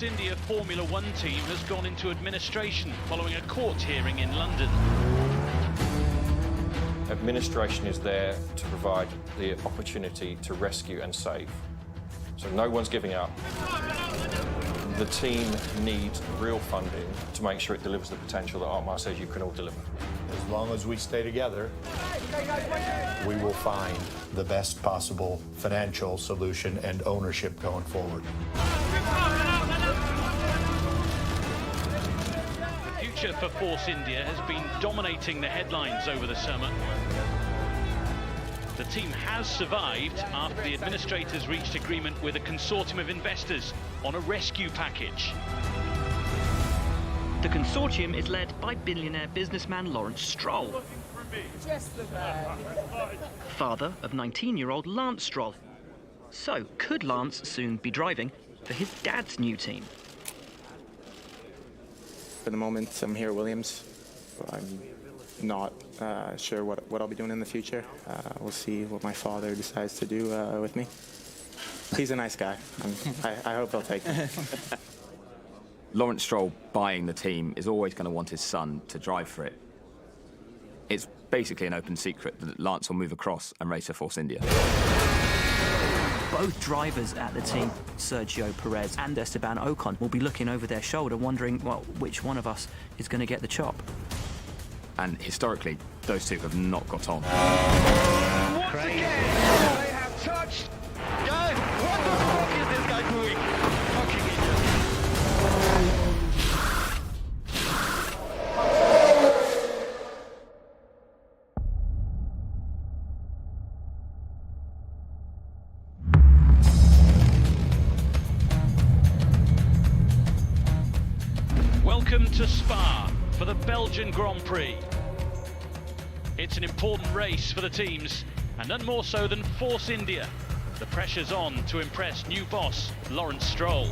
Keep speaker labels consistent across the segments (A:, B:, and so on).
A: India Formula One team has gone into administration following a court hearing in London.
B: Administration is there to provide the opportunity to rescue and save. So no one's giving up. The team needs real funding to make sure it delivers the potential that Artmar says you can all deliver.
C: As long as we stay together, we will find the best possible financial solution and ownership going forward.
A: The future for Force India has been dominating the headlines over the summer. The team has survived after the administrators reached agreement with a consortium of investors on a rescue package.
D: The consortium is led by billionaire businessman Lawrence Stroll, father of 19-year-old Lance Stroll. So, could Lance soon be driving for his dad's new team?
E: For the moment, I'm here at Williams. I'm not sure what I'll be doing in the future. We'll see what my father decides to do with me. He's a nice guy. I hope he'll take me.
F: Lawrence Stroll buying the team is always going to want his son to drive for it. It's basically an open secret that Lance will move across and race for Force India.
D: Both drivers at the team, Sergio Perez and Esteban Ocon, will be looking over their shoulder wondering, well, which one of us is going to get the chop.
F: And historically, those two have not got on.
A: Once again, they have touched.
G: Guys, what the fuck is this guy doing? Fucking idiot.
A: Welcome to Spa for the Belgian Grand Prix. It's an important race for the teams, and none more so than Force India. The pressure's on to impress new boss, Lawrence Stroll.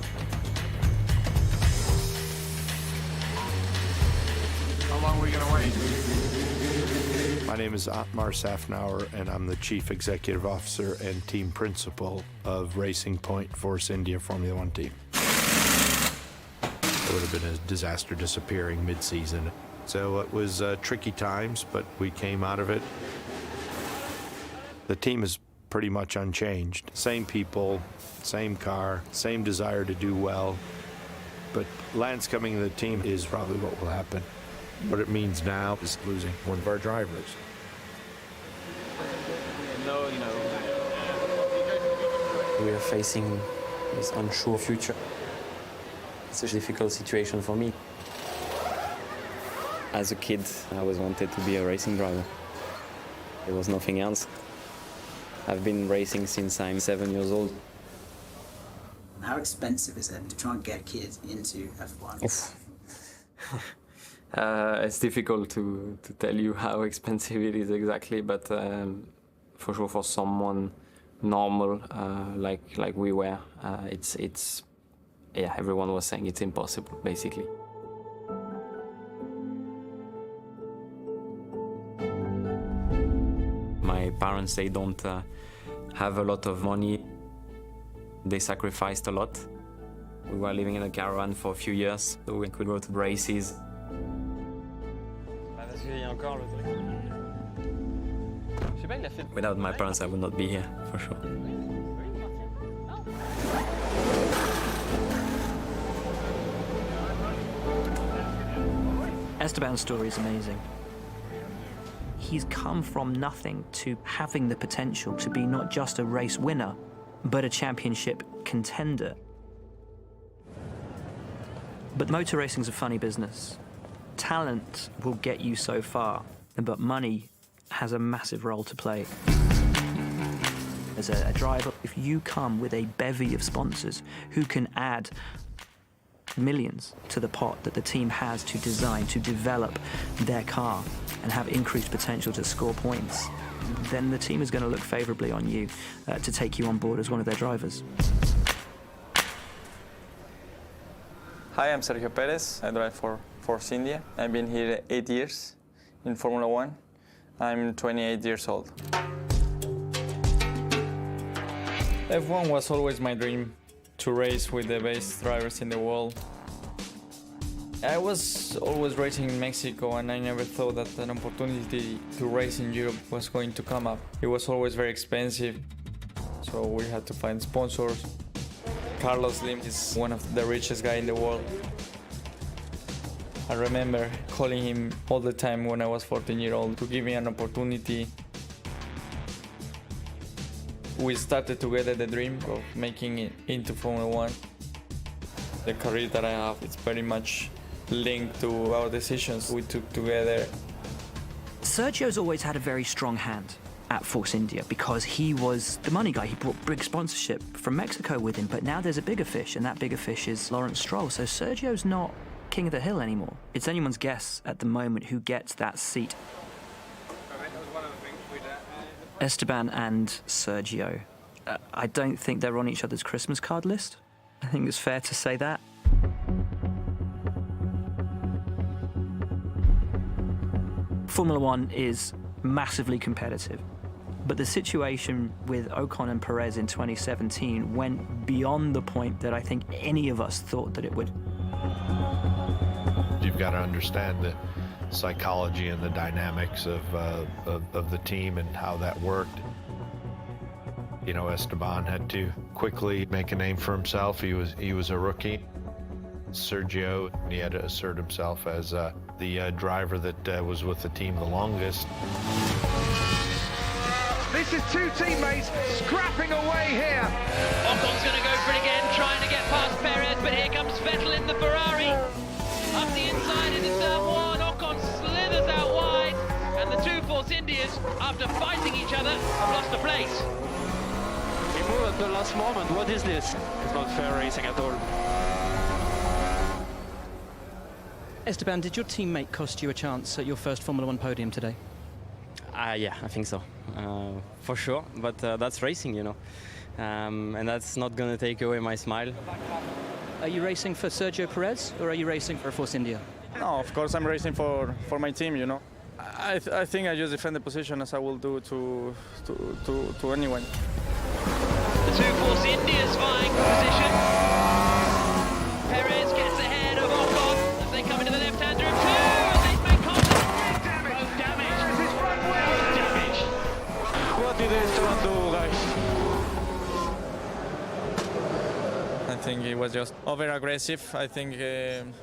H: How long are we going to wait?
C: My name is Otmar Safnauer, and I'm the Chief Executive Officer and Team Principal of Racing Point Force India Formula One team. It would have been a disaster disappearing mid-season. So it was tricky times, but we came out of it. The team is pretty much unchanged. Same people, same car, same desire to do well. But Lance coming to the team is probably what will happen. What it means now is losing one of our drivers.
I: We are facing this unsure future. It's a difficult situation for me. As a kid, I always wanted to be a racing driver. There was nothing else. I've been racing since I'm 7 years old.
J: How expensive is it to try and get a kid into F1?
I: It's difficult to tell you how expensive it is exactly, but for sure for someone normal like we were, yeah, everyone was saying it's impossible, basically. My parents, they don't have a lot of money. They sacrificed a lot. We were living in a caravan for a few years, so we could go to races. Without my parents, I would not be here, for sure.
D: Esteban's story is amazing. He's come from nothing to having the potential to be not just a race winner, but a championship contender. But motor racing's a funny business. Talent will get you so far, but money has a massive role to play. As a driver, if you come with a bevy of sponsors who can add millions to the pot that the team has to design, to develop their car and have increased potential to score points, then the team is going to look favourably on you to take you on board as one of their drivers.
K: Hi, I'm Sergio Perez. I drive for Force India. I've been here 8 years in Formula One. I'm 28 years old.
L: F1 was always my dream
K: to race with the best drivers in the world. I was always racing in Mexico, and I never thought that an opportunity to race in Europe was going to come up. It was always very expensive, so we had to find sponsors. Carlos Slim is one of the richest guys in the world. I remember calling him all the time when I was 14 years old to give me an opportunity. We started together the dream of making it into Formula One. The career that I have, it's very much linked to our decisions we took together.
D: Sergio's always had a very strong hand at Force India because he was the money guy. He brought big sponsorship from Mexico with him, but now there's a bigger fish, and that bigger fish is Lawrence Stroll. So Sergio's not king of the hill anymore. It's anyone's guess at the moment who gets that seat. Esteban and Sergio, I don't think they're on each other's Christmas card list. I think it's fair to say that. Formula One is massively competitive, but the situation with Ocon and Perez in 2017 went beyond the point that I think any of us thought that it would.
C: You've got to understand the psychology and the dynamics of the team and how that worked. You know, Esteban had to quickly make a name for himself. He was a rookie. Sergio, he had to assert himself as the driver that was with the team the longest.
G: This is two teammates scrapping away here.
A: Ocon's going to go for it again, trying to get past Perez, but here comes Vettel in the Ferrari. Up the inside into turn one, Ocon slithers out wide, and the two Force Indias, after fighting each other, have lost a place.
G: He moved at the last moment. What is this? It's not fair racing at all.
L: Esteban, did your teammate cost you a chance at your first Formula One podium today?
I: Yeah, I think so, for sure. But that's racing, you know, and that's not going to take away my smile.
L: Are you racing for Sergio Perez, or are you racing for Force India?
K: No, of course I'm racing for my team, you know. I think I just defend the position as I will do to anyone.
A: The two Force Indias vying for position. Perez gets ahead of Ocon as they come into the left-hand room too, and they make contact. Both damaged.
G: His front wheel
A: Damaged.
G: What did Esteban do, guys?
K: I think it was just over-aggressive. I think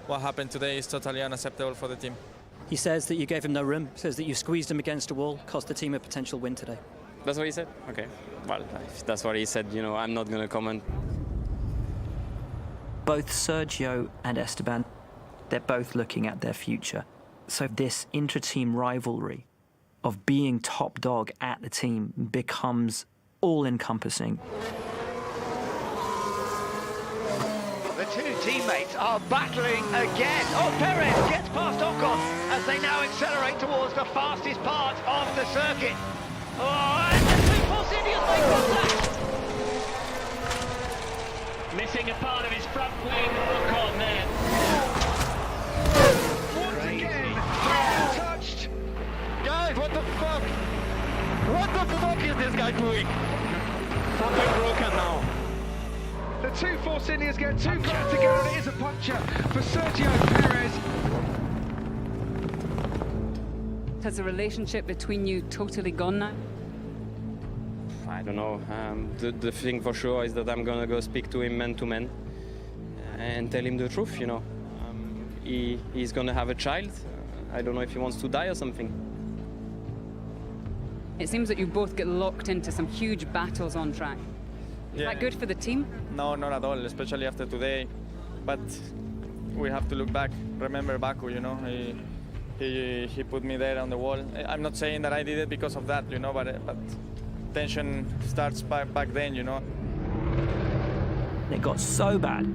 K: what happened today is totally unacceptable for the team.
L: He says that you gave him no room, says that you squeezed him against a wall, cost the team a potential win today.
I: That's what he said? Okay. Well, if that's what he said, you know, I'm not going to comment.
D: Both Sergio and Esteban, they're both looking at their future. So this intra-team rivalry of being top dog at the team becomes all-encompassing.
G: The two teammates are battling again. Oh, Perez gets past Ocon as they now accelerate towards the fastest part of the circuit. Oh, and the two Force Indians make contact.
A: Missing a part of his front wing, Ocon there.
G: Once again, touched.
H: Guys, what the fuck? What the fuck is this guy doing? Something broken now.
G: The two Force Indians get too close together, and it is a puncture for Sergio Perez.
M: Has the relationship between you totally gone now?
I: I don't know. The thing for sure is that I'm going to go speak to him man to man and tell him the truth, you know. He's going to have a child. I don't know if he wants to die or something.
M: It seems that you both get locked into some huge battles on track. Is that good for the team?
K: No, not at all, especially after today. But we have to look back. Remember Baku, you know, he put me there on the wall. I'm not saying that I did it because of that, you know, but tension starts back then, you know.
D: It got so bad,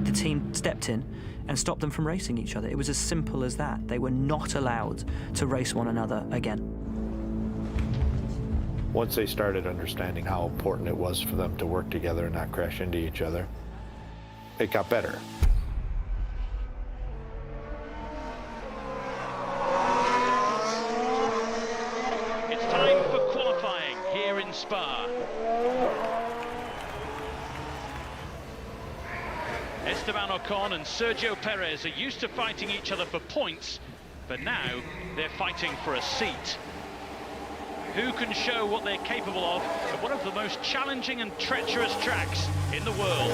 D: the team stepped in and stopped them from racing each other. It was as simple as that. They were not allowed to race one another again.
C: Once they started understanding how important it was for them to work together and not crash into each other, it got better.
A: It's time for qualifying here in Spa. Esteban Ocon and Sergio Perez are used to fighting each other for points, but now they're fighting for a seat. Who can show what they're capable of at one of the most challenging and treacherous tracks in the world?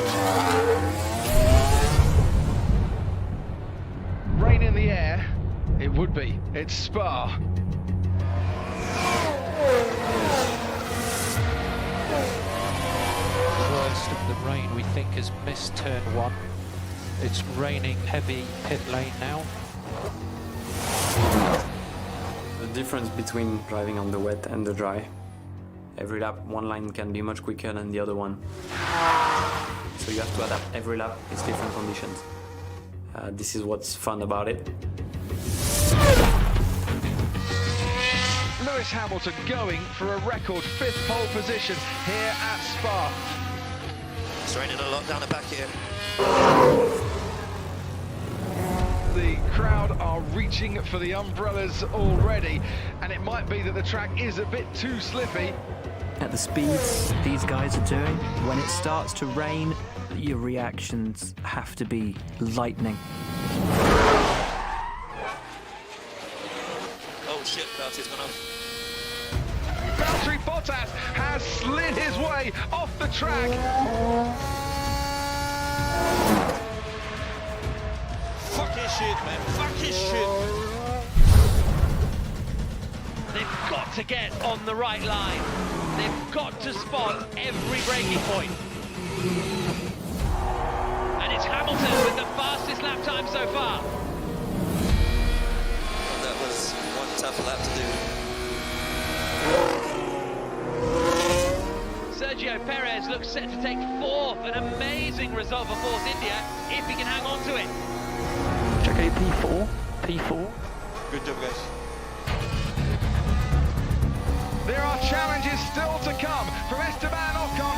N: Rain in the air, it would be. It's Spa.
O: Worst of the rain we think has missed turn 1. It's raining heavy pit lane now.
K: The difference between driving on the wet and the dry. Every lap, one line can be much quicker than the other one. So you have to adapt every lap, it's different conditions. This is what's fun about it.
N: Lewis Hamilton going for a record 5th pole position here at Spa.
P: It's raining a lot down the back here.
N: The crowd are reaching for the umbrellas already, and it might be that the track is a bit too slippy.
D: At the speeds these guys are doing, when it starts to rain, your reactions have to be lightning.
P: Oh shit, Valtteri's gone off.
N: Valtteri Bottas has slid his way off the track.
P: Fuck his shit, man. Fuck his shit.
G: They've got to get on the right line. They've got to spot every braking point. And it's Hamilton with the fastest lap time so far.
P: That was one tough lap to do.
G: Sergio Perez looks set to take 4th, an amazing result for Force India, if he can hang on to it.
O: Checo P4, P4.
P: Good job, guys.
N: There are challenges still to come from Esteban Ocon.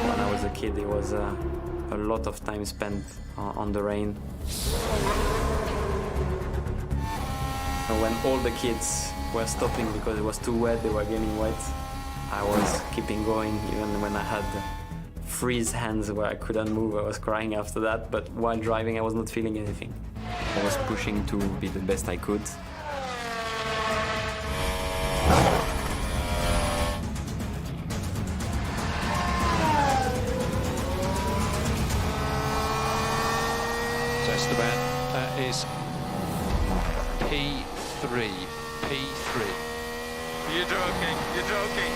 K: When I was a kid, there was a lot of time spent on the rain. When all the kids were stopping because it was too wet, they were getting wet, I was keeping going even when I had freeze hands where I couldn't move. I was crying after that, but while driving I was not feeling anything. I was pushing to be the best I could.
O: So Esteban, that is P3.
N: You're joking, you're joking.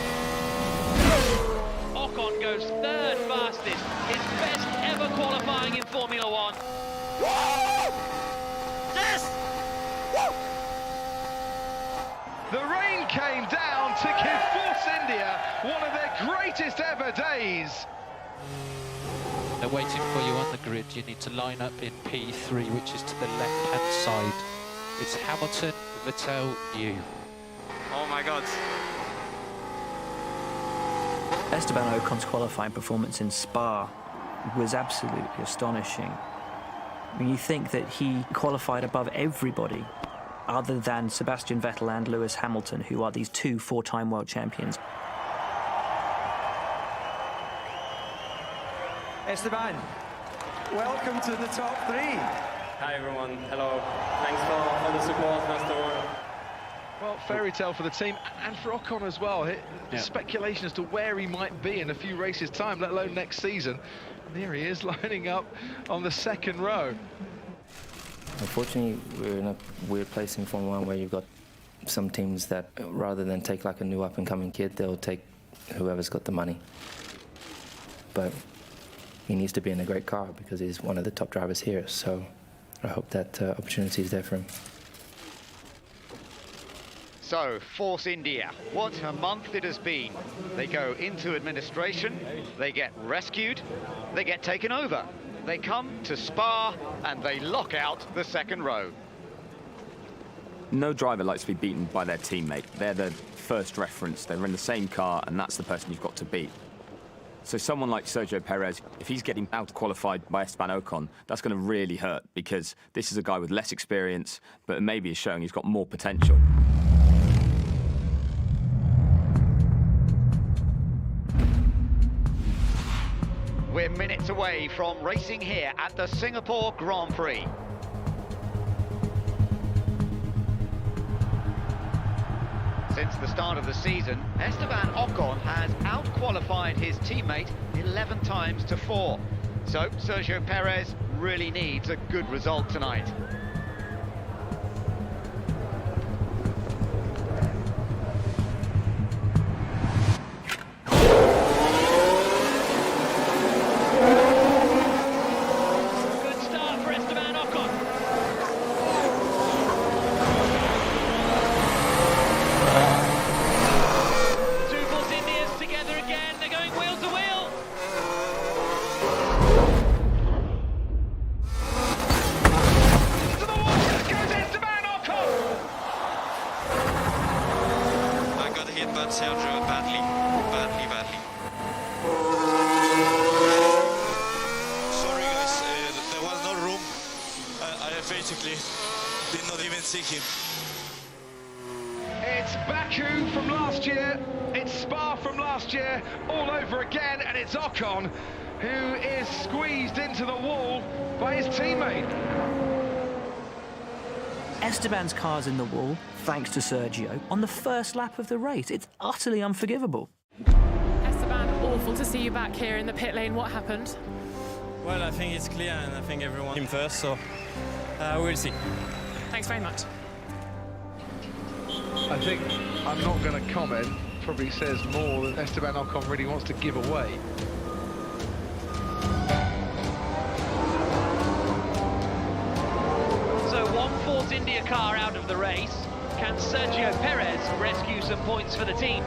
G: Ocon goes 3rd fastest, his best ever qualifying in Formula 1.
P: Yes!
N: The rain came down to give Force India one of their greatest ever days.
O: They're waiting for you on the grid. You need to line up in P3, which is to the left-hand side. It's Hamilton, Vettel, you.
K: Oh my God.
D: Esteban Ocon's qualifying performance in Spa was absolutely astonishing. I mean, you think that he qualified above everybody other than Sebastian Vettel and Lewis Hamilton, who are these 2 4-time world champions.
Q: Esteban, welcome to the top 3.
I: Hi everyone, hello. Thanks for the support, first of all.
N: Well, fairy tale for the team and for Ocon as well. Speculation as to where he might be in a few races' time, let alone next season. And here he is lining up on the 2nd row.
R: Unfortunately, we're in a weird place in Formula 1 where you've got some teams that, rather than take like a new up-and-coming kid, they'll take whoever's got the money. But he needs to be in a great car because he's one of the top drivers here, so I hope that opportunity is there for him.
G: So, Force India, what a month it has been. They go into administration, they get rescued, they get taken over. They come to Spa and they lock out the 2nd row.
F: No driver likes to be beaten by their teammate. They're the first reference. They're in the same car, and that's the person you've got to beat. So someone like Sergio Perez, if he's getting out-qualified by Esteban Ocon, that's going to really hurt, because this is a guy with less experience, but maybe is showing he's got more potential.
G: we're minutes away from racing here at the Singapore Grand Prix. Since the start of the season, Esteban Ocon has out-qualified his teammate 11 times to 4. So Sergio Perez really needs a good result tonight.
A: Good start for Esteban Ocon. Two Force Indias together again. They're going wheel to wheel.
P: I got hit by Sergio badly. Sorry guys, there was no room. I basically did not even see him.
N: It's Baku from last year, it's Spa from last year, all over again, and it's Ocon who is squeezed into the wall by his teammate.
D: Esteban's car's in the wall, thanks to Sergio, on the first lap of the race. It's utterly unforgivable.
S: Esteban, awful to see you back here in the pit lane. What happened?
T: Well, I think it's clear, and I think everyone came first, so we'll see.
S: Thanks very much.
N: I think I'm not going to comment, probably says more than Esteban Ocon really wants to give away.
A: So one Force India car out of the race. Can Sergio Perez rescue some points for the team?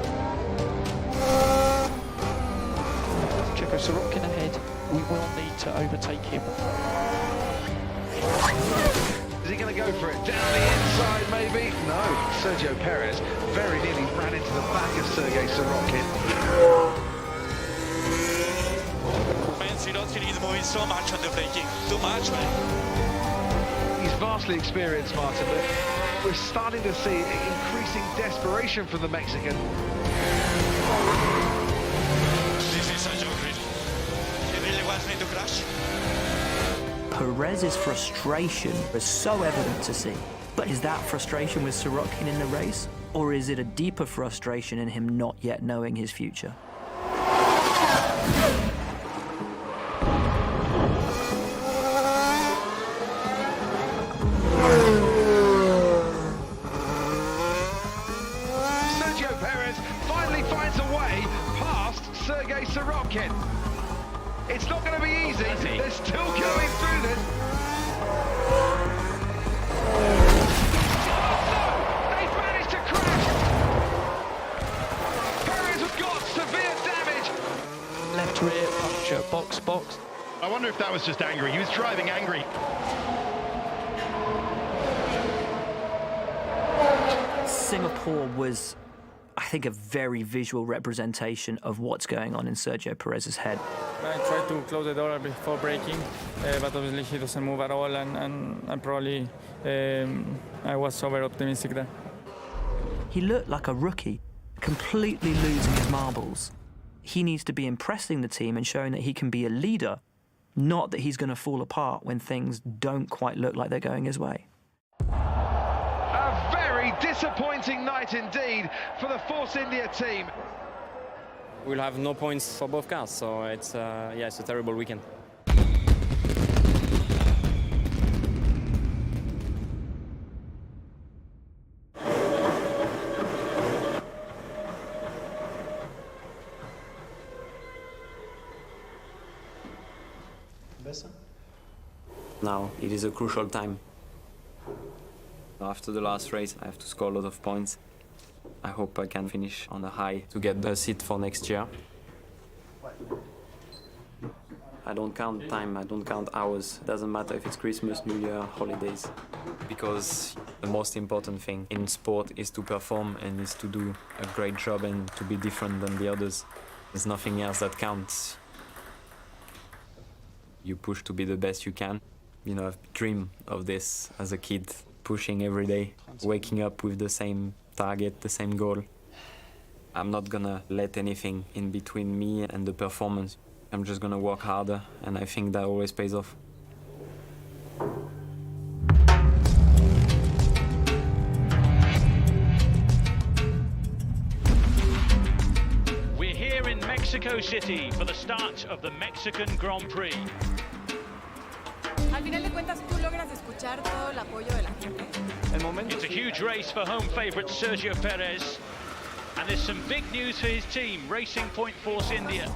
O: Checo Sorokin ahead. We will need to overtake him.
N: Is he going to go for it? Down the inside, maybe? No. Sergio Perez very nearly ran into the back of Sergei Sorokin.
P: Man, Sorokin is moving so much on the braking. Too much, man.
N: He's vastly experienced, Martin, but we're starting to see increasing desperation from the Mexican.
P: This is a joke, really. He really wants me to crash.
D: Perez's frustration was so evident to see. But is that frustration with Sorokin in the race? Or is it a deeper frustration in him not yet knowing his future?
N: Sergio Perez finally finds a way past Sergei Sorokin. It's not going to be easy. They're still going through this. Oh, no! They've managed to crash. Perez has got severe damage.
O: Left rear puncture, box.
U: I wonder if that was just angry. He was driving angry.
D: Singapore was, I think, a very visual representation of what's going on in Sergio Perez's head.
K: I tried to close the door before braking, but obviously he doesn't move at all, and probably I was over-optimistic there.
D: He looked like a rookie, completely losing his marbles. He needs to be impressing the team and showing that he can be a leader, not that he's going to fall apart when things don't quite look like they're going his way.
N: A very disappointing night indeed for the Force India team.
I: We'll have no points for both cars, so it's it's a terrible weekend.
V: Now it is a crucial time. After the last race, I have to score a lot of points. I hope I can finish on a high to get the seat for next year. I don't count time, I don't count hours. Doesn't matter if it's Christmas, New Year, holidays. Because the most important thing in sport is to perform and is to do a great job and to be different than the others. There's nothing else that counts. You push to be the best you can. You know, I've dreamed of this as a kid, pushing every day, waking up with the same target, the same goal. I'm not gonna let anything in between me and the performance. I'm just gonna work harder, and I think that always pays off.
A: We're here in Mexico City for the start of the Mexican Grand Prix.
S: Al final de cuentas, tú logras escuchar todo el apoyo de la gente.
A: It's a huge race for home favourite Sergio Perez. And there's some big news for his team, Racing Point Force India.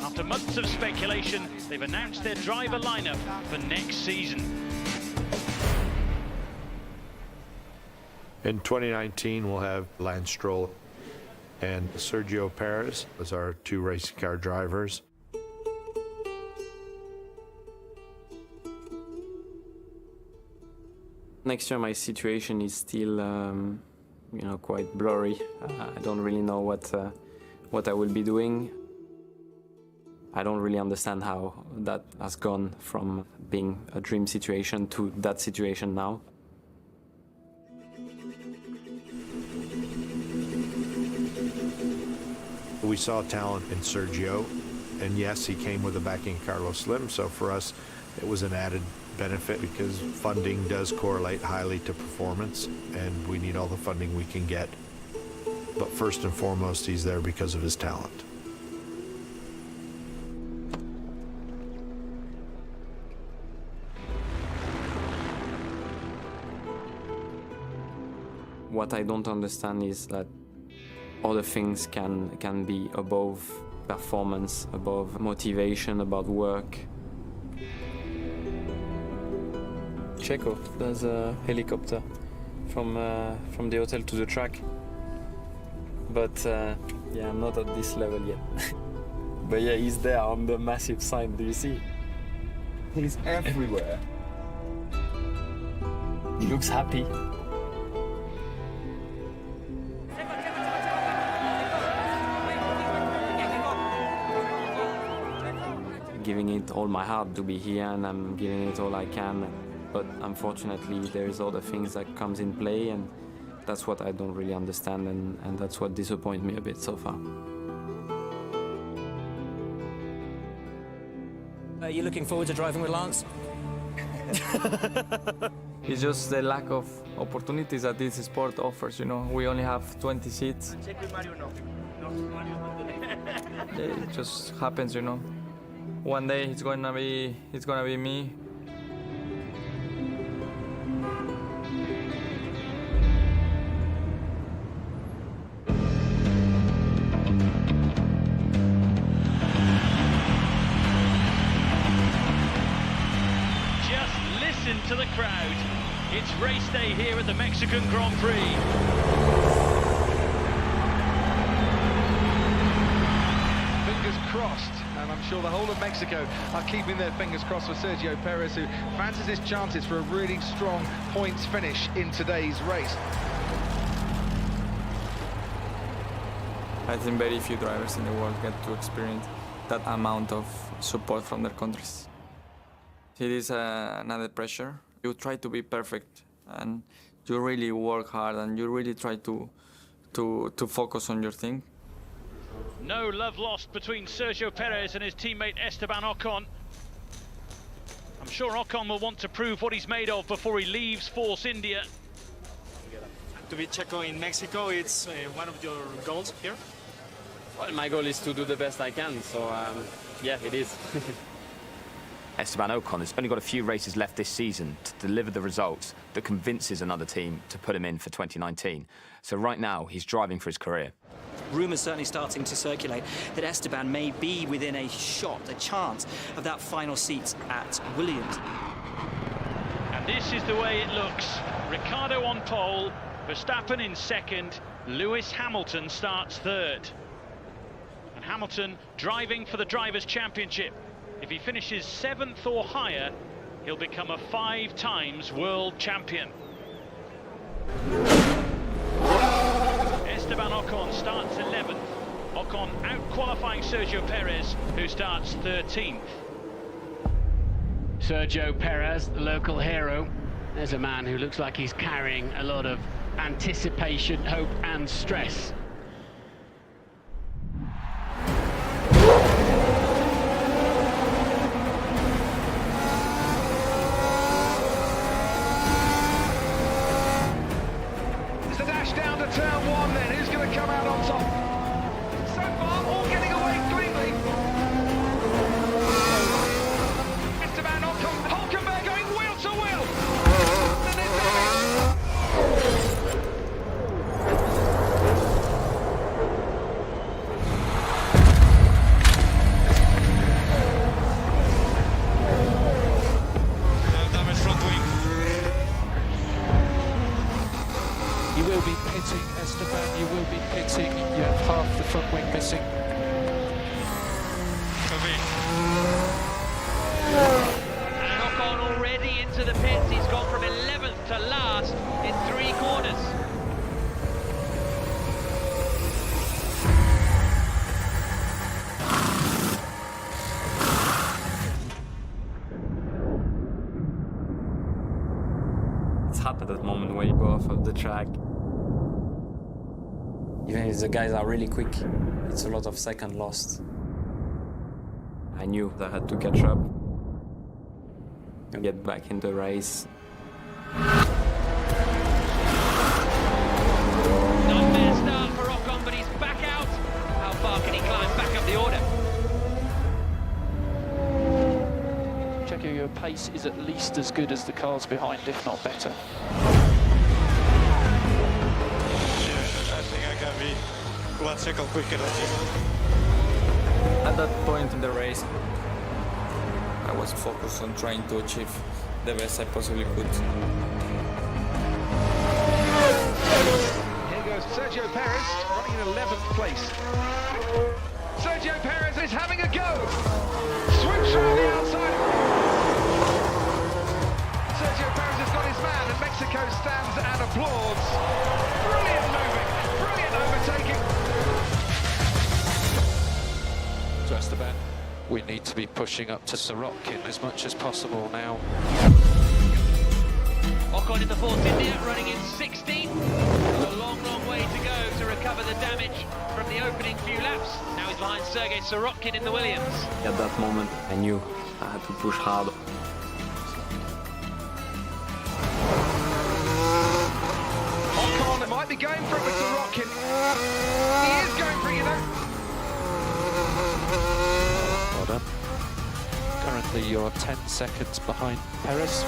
A: After months of speculation, they've announced their driver lineup for next season.
C: In 2019, we'll have Lance Stroll and Sergio Perez as our 2 racing car drivers.
V: Next year, my situation is still, quite blurry. I don't really know what I will be doing. I don't really understand how that has gone from being a dream situation to that situation now.
C: We saw talent in Sergio, and yes, he came with the backing of Carlos Slim, so for us it was an added benefit because funding does correlate highly to performance, and we need all the funding we can get. But first and foremost, he's there because of his talent.
V: What I don't understand is that other things can be above performance, above motivation, about work. Checo does a helicopter from the hotel to the track, but I'm not at this level yet. But yeah, he's there on the massive sign. Do you see? He's everywhere. He looks happy. Giving it all my heart to be here, and I'm giving it all I can. But unfortunately, there's other things that comes in play, and that's what I don't really understand, and that's what disappoints me a bit so far.
L: Are you looking forward to driving with Lance?
K: It's just the lack of opportunities that this sport offers. We only have 20 seats. It just happens. One day it's gonna be me.
A: Just listen to the crowd. It's race day here at the Mexican Grand Prix.
N: Fingers crossed, and I'm sure the whole of Mexico are keeping their fingers crossed for Sergio Perez, who fancies his chances for a really strong points finish in today's race.
K: I think very few drivers in the world get to experience that amount of support from their countries. It is another pressure. You try to be perfect, and you really work hard, and you really try to focus on your thing.
A: No love lost between Sergio Perez and his teammate Esteban Ocon. I'm sure Ocon will want to prove what he's made of before he leaves Force India.
B: To be Checo in Mexico, it's one of your goals here?
V: Well, my goal is to do the best I can, so yeah, it is.
F: Esteban Ocon has only got a few races left this season to deliver the results that convinces another team to put him in for 2019. So right now, he's driving for his career.
L: Rumours certainly starting to circulate that Esteban may be within a chance of that final seat at Williams.
A: And this is the way it looks. Ricciardo on pole, Verstappen in second, Lewis Hamilton starts third. And Hamilton driving for the Drivers' Championship. If he finishes 7th or higher, he'll become a 5-times world champion. Esteban Ocon starts 11th. Ocon out-qualifying Sergio Perez, who starts 13th.
E: Sergio Perez, the local hero. There's a man who looks like he's carrying a lot of anticipation, hope and stress.
G: into the pits. He's gone from 11th to last in 3 corners.
V: It's hard at that moment when you go off of the track. Even if the guys are really quick, it's a lot of seconds lost. I knew that I had to catch up and get back in the race.
G: Nightmare start for Ocon, but he's back out. How far can he climb back up the order?
O: Checo, your pace is at least as good as the cars behind, if not better.
P: I think I can be 1 second quicker than him.
K: At that point in the race, I was focused on trying to achieve the best I possibly could.
U: Here goes Sergio Perez, running in 11th place. Sergio Perez is having a go. Swoops around the outside. Sergio Perez has got his man, and Mexico stands and applauds. Brilliant moving, brilliant overtaking.
O: So Esteban, we need to be pushing up to Sorokin as much as possible now.
G: Ocon in the Force India, running in 16th. A long, long way to go to recover the damage from the opening few laps. Now he's behind Sergei Sorokin in the Williams.
V: At that moment, I knew I had to push hard.
U: Ocon might be going for it with Sorokin. He is going for it, you know.
O: Well done. Currently you're 10 seconds behind Perez.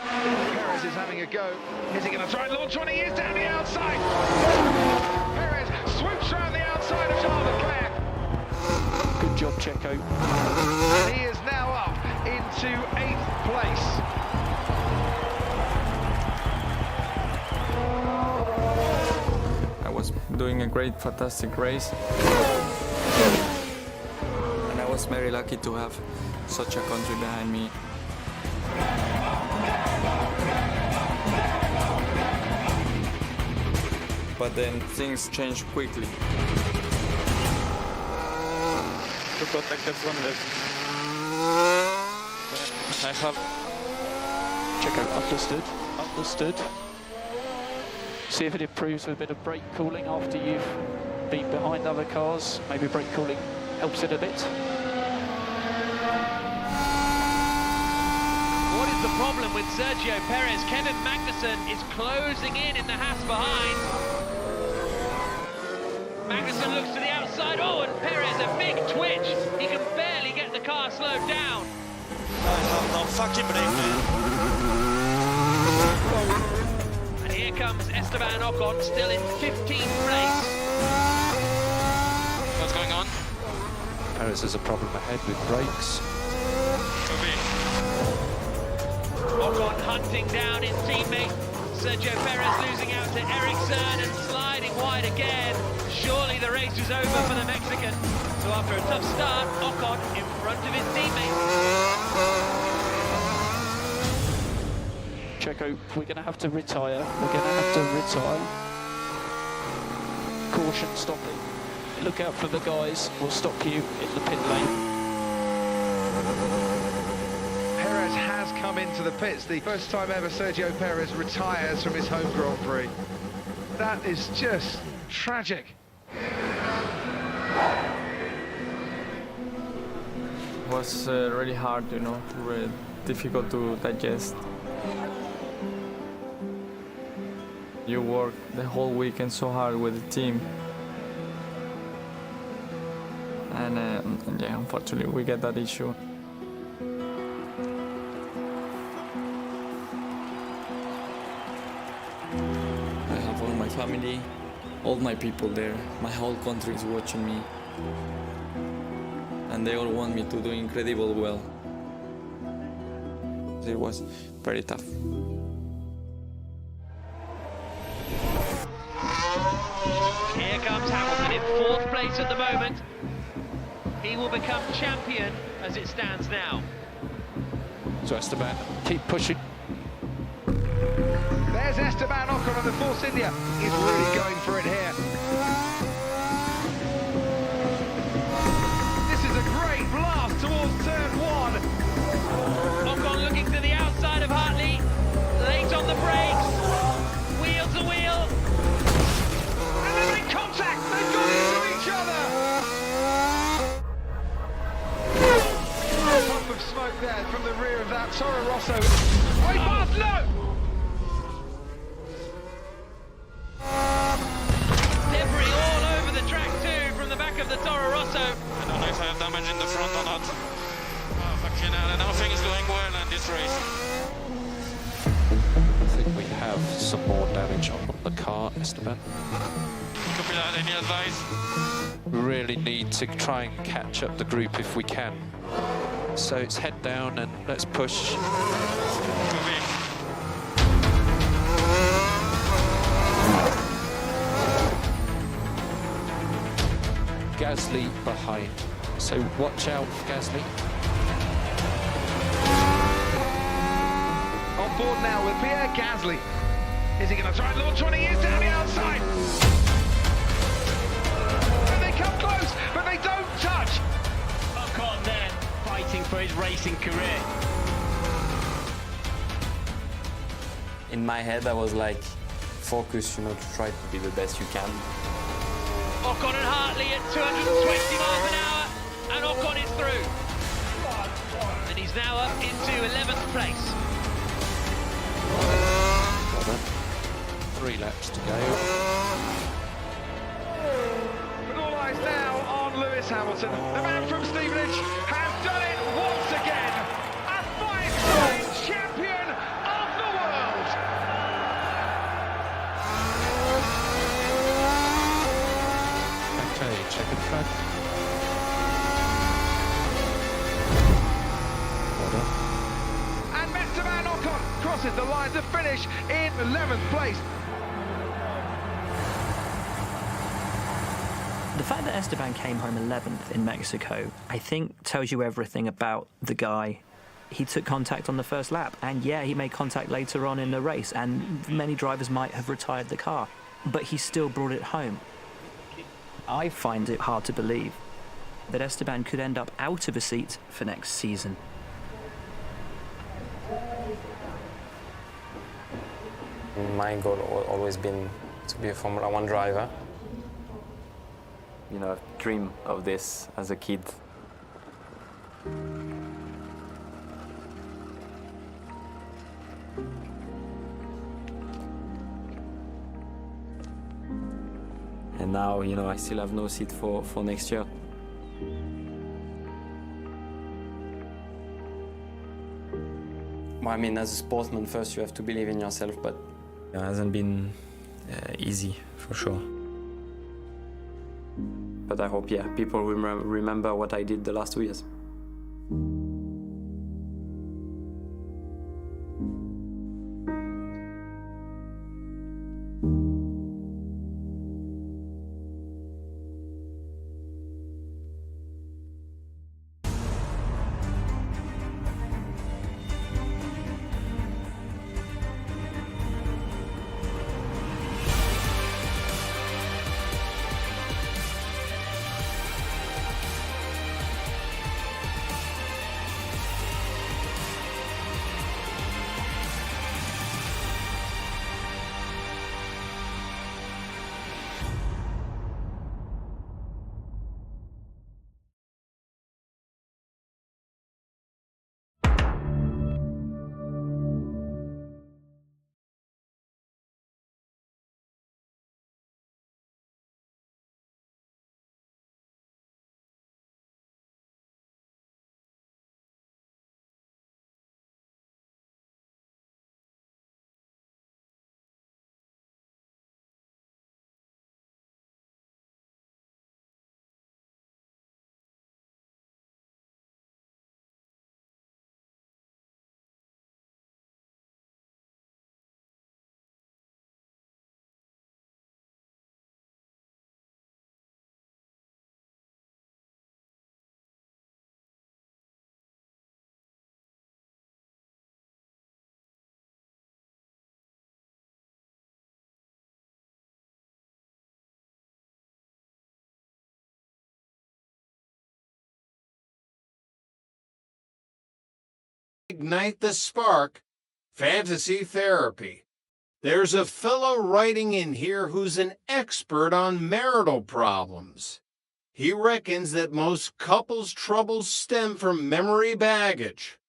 U: Perez is having a go. Is he going to try and launch one? He is down the outside. Perez swoops around the outside of Charles Leclerc.
O: Good job, Checo.
U: And he is now up into 8th place.
K: I was doing a great, fantastic race. And I was very lucky to have such a country behind me. But then things changed quickly.
O: To protect that one left. I have... Checo, understood. See if it improves with a bit of brake cooling after you've been behind other cars. Maybe brake cooling helps it a bit.
G: What is the problem with Sergio Perez? Kevin Magnussen is closing in the Haas behind. Magnussen looks to the outside. Oh, and Perez, a big twitch. He can barely get the car slowed down.
P: I have no fucking brake, man.
G: And here comes Esteban Ocon, still in 15th place.
O: What's going on? Perez has a problem ahead with brakes.
G: Ocon hunting down his teammate. Sergio Perez losing out to Ericsson and sliding wide again. Surely the race was over for the Mexican. So after a tough start, Ocon in front of his teammate.
O: Checo, we're going to have to retire. Caution stopping. Look out for the guys. We'll stop you in the pit lane.
U: Perez has come into the pits. The first time ever Sergio Perez retires from his home Grand Prix. That is just tragic.
K: It was really hard, you know, really difficult to digest. You work the whole weekend so hard with the team. And yeah, unfortunately we get that issue. I have all my family, all my people there. My whole country is watching me. And they all want me to do incredibly well. It was very tough.
G: Here comes Hamilton in 4th place at the moment.
A: he will become champion as it stands now.
N: So Esteban, keep pushing. There's Esteban Ocon on the Force India. He's really going for it here. This is a great blast towards turn 1.
A: Ocon looking to the outside of Hartley, late on the brakes, wheel to wheel.
N: And they make contact, they've gone into each other. A puff of smoke there from the rear of that Toro Rosso. Oh, he passed, no!
A: Debris all over the track too from the back of the Toro Rosso.
P: I don't know if I have damage in the front or not. Oh, fucking hell, and nothing is going well in this race.
N: I think we have some more damage on the car, Esteban.
P: Copy that, any advice?
N: We really need to try and catch up the group if we can. So it's head down and let's push. Gasly behind. So watch out, Gasly. On board now with Pierre Gasly. Is he going to try and launch one? He is down the outside. And they come close, but they don't touch.
E: Ocon there, fighting for his racing career.
V: In my head, I was like, focus, to try to be the best you can.
A: Ocon and Hartley at 220 miles an hour, and Ocon is through. And he's now up into 11th place.
N: 3 laps to go.
U: But all eyes now on Lewis Hamilton. The man from Stevenage has done it once again. A 5-time champion of the world.
N: Okay, checkered flag. Well done.
U: And Esteban Ocon crosses the line to finish in 11th place.
D: The fact that Esteban came home 11th in Mexico, I think tells you everything about the guy. He took contact on the first lap, and yeah, he made contact later on in the race, and many drivers might have retired the car, but he still brought it home. I find it hard to believe that Esteban could end up out of a seat for next season.
V: My goal always been to be a Formula 1 driver. I dreamed of this as a kid. And now, I still have no seat for next year. Well, as a sportsman, first you have to believe in yourself, but it hasn't been easy, for sure. But I hope, people will remember what I did the last 2 years.
H: ignite the spark, fantasy therapy. There's a fellow writing in here who's an expert on marital problems. He reckons that most couples' troubles stem from memory baggage,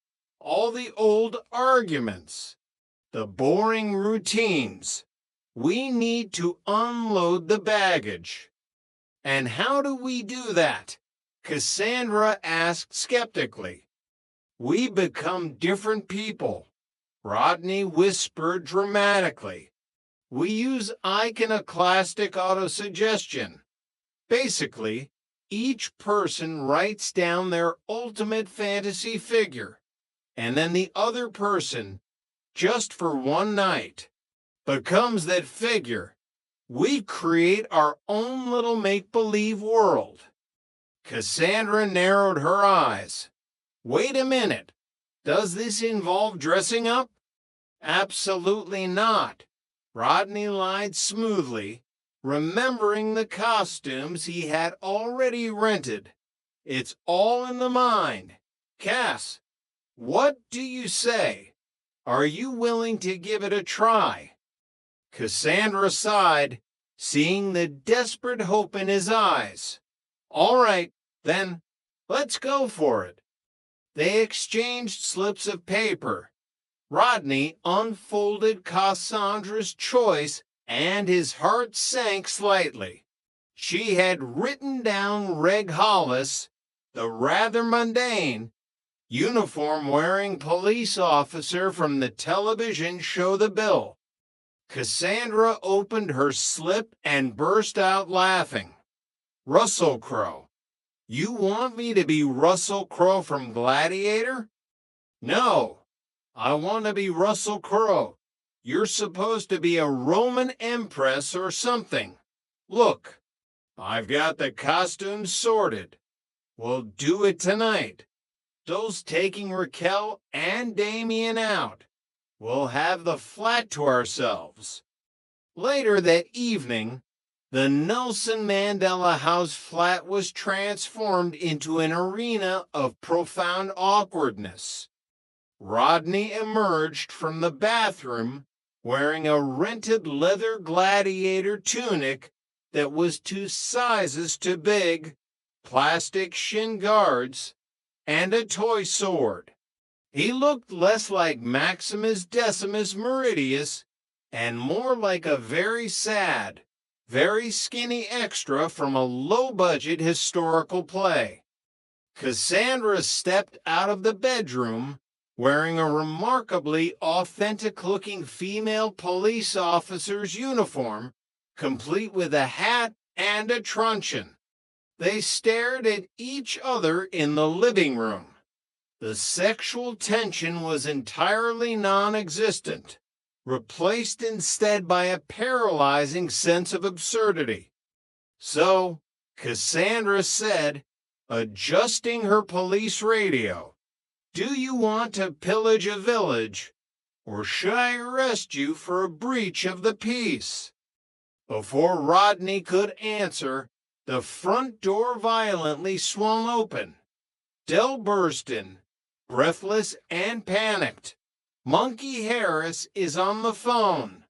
H: all the old arguments, the boring routines. We need to unload the baggage. And how do we do that? Cassandra asked skeptically. We become different people. Rodney whispered dramatically. We use iconoclastic autosuggestion. Basically, each person writes down their ultimate fantasy figure, and then the other person, just for one night, becomes that figure. We create our own little make-believe world. Cassandra narrowed her eyes. Wait a minute. Does this involve dressing up? Absolutely not. Rodney lied smoothly, remembering the costumes he had already rented. It's all in the mind. Cass, what do you say? Are you willing to give it a try? Cassandra sighed, seeing the desperate hope in his eyes. All right, then, let's go for it. They exchanged slips of paper. Rodney unfolded Cassandra's choice, and his heart sank slightly. She had written down Reg Hollis, the rather mundane, uniform-wearing police officer from the television show The Bill. Cassandra opened her slip and burst out laughing. Russell Crowe. You want me to be Russell Crowe from Gladiator? No, I want to be Russell Crowe. You're supposed to be a Roman empress or something. Look, I've got the costumes sorted. We'll do it tonight. Those taking Raquel and Damien out. We'll have the flat to ourselves. Later that evening, the Nelson Mandela House flat was transformed into an arena of profound awkwardness. Rodney emerged from the bathroom wearing a rented leather gladiator tunic that was 2 sizes too big, plastic shin guards, and a toy sword. He looked less like Maximus Decimus Meridius and more like a very sad, very skinny extra from a low-budget historical play. Cassandra stepped out of the bedroom wearing a remarkably authentic-looking female police officer's uniform, complete with a hat and a truncheon. They stared at each other in the living room. The sexual tension was entirely non-existent, replaced instead by a paralyzing sense of absurdity. So, Cassandra said, adjusting her police radio, "Do you want to pillage a village, or should I arrest you for a breach of the peace?" Before Rodney could answer, the front door violently swung open. Dell burst in, breathless and panicked. "Monkey Harris is on the phone.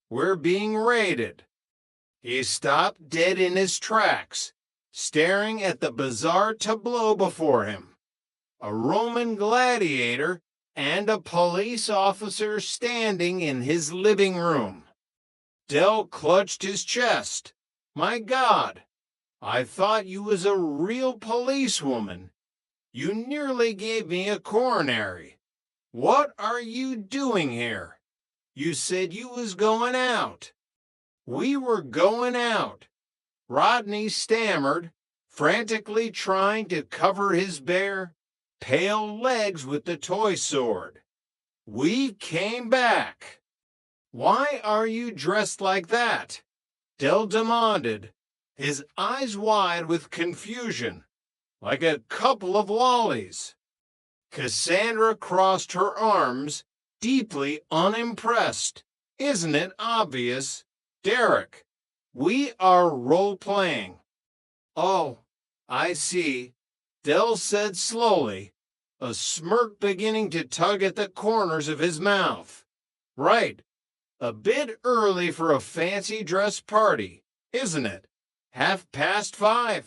H: We're being raided." He stopped dead in his tracks, staring at the bizarre tableau before him. A Roman gladiator and a police officer standing in his living room. Dell clutched his chest. "My God, I thought you was a real policewoman. You nearly gave me a coronary. What are you doing here? You said you was going out." "We were going out," Rodney stammered, frantically trying to cover his bare, pale legs with the toy sword. "We came back." "Why are you dressed like that?" Dell demanded, his eyes wide with confusion, like a couple of lollies. Cassandra crossed her arms, deeply unimpressed. "Isn't it obvious? Derek, we are role-playing." "Oh, I see," Dell said slowly, a smirk beginning to tug at the corners of his mouth. Right, a bit early for a fancy dress party, isn't it? 5:30.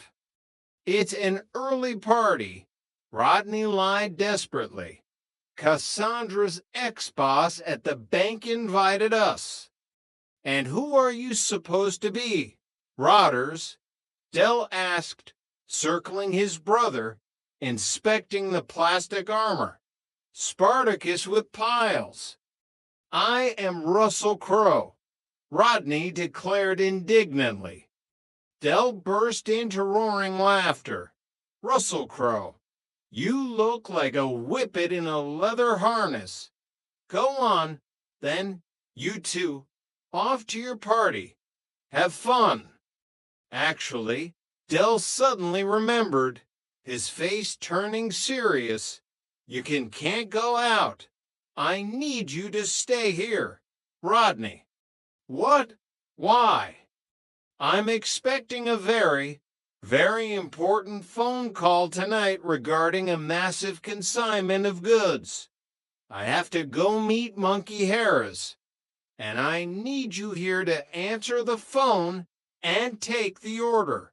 H: It's an early party. Rodney lied desperately. Cassandra's ex-boss at the bank invited us. And who are you supposed to be? Rodders? Dell asked, circling his brother, inspecting the plastic armor. Spartacus with piles. I am Russell Crowe, Rodney declared indignantly. Dell burst into roaring laughter. Russell Crowe, you look like a whippet in a leather harness. Go on, then, you two, off to your party. Have fun. Actually, Dell suddenly remembered, his face turning serious. You can't go out. I need you to stay here. Rodney. What? Why? I'm expecting a very, very important phone call tonight regarding a massive consignment of goods. I have to go meet Monkey Harris, and I need you here to answer the phone and take the order.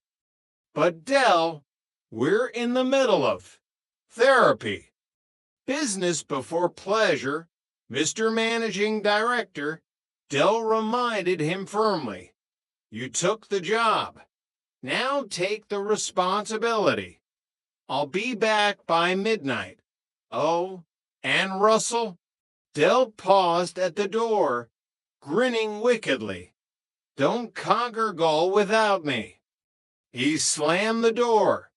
H: But Dell, we're in the middle of therapy. Business before pleasure, Mr. Managing Director, Dell reminded him firmly. You took the job. Now take the responsibility. I'll be back by midnight. Oh, and Russell? Dell paused at the door, grinning wickedly. Don't conquer Gaul without me. He slammed the door,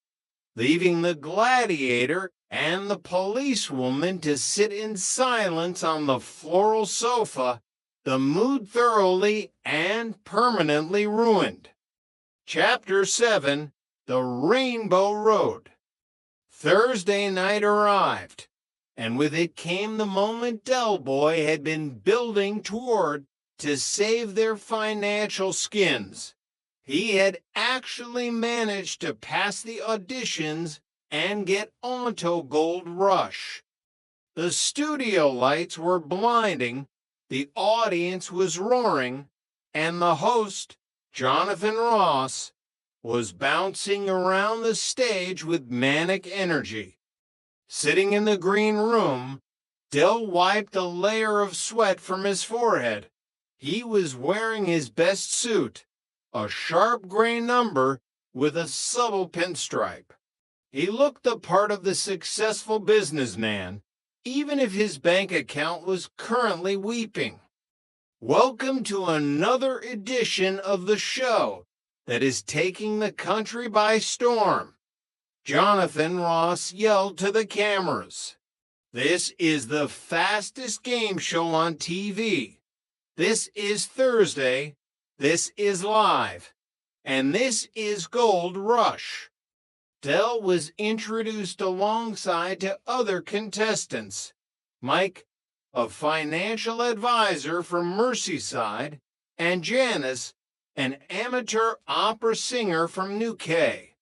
H: leaving the gladiator and the policewoman to sit in silence on the floral sofa, the mood thoroughly and permanently ruined. Chapter 7, The Rainbow Road. Thursday night arrived, and with it came the moment Del Boy had been building toward to save their financial skins. He had actually managed to pass the auditions and get onto Gold Rush. The studio lights were blinding, the audience was roaring, and the host, Jonathan Ross, was bouncing around the stage with manic energy. Sitting in the green room, Del wiped a layer of sweat from his forehead. He was wearing his best suit, a sharp gray number with a subtle pinstripe. He looked the part of the successful businessman, even if his bank account was currently weeping. Welcome to another edition of the show that is taking the country by storm. Jonathan Ross yelled to the cameras. This is the fastest game show on TV. This is Thursday. This is live. And this is Gold Rush. Del was introduced alongside to other contestants. Mike, a financial advisor from Merseyside, and Janice, an amateur opera singer from Newquay.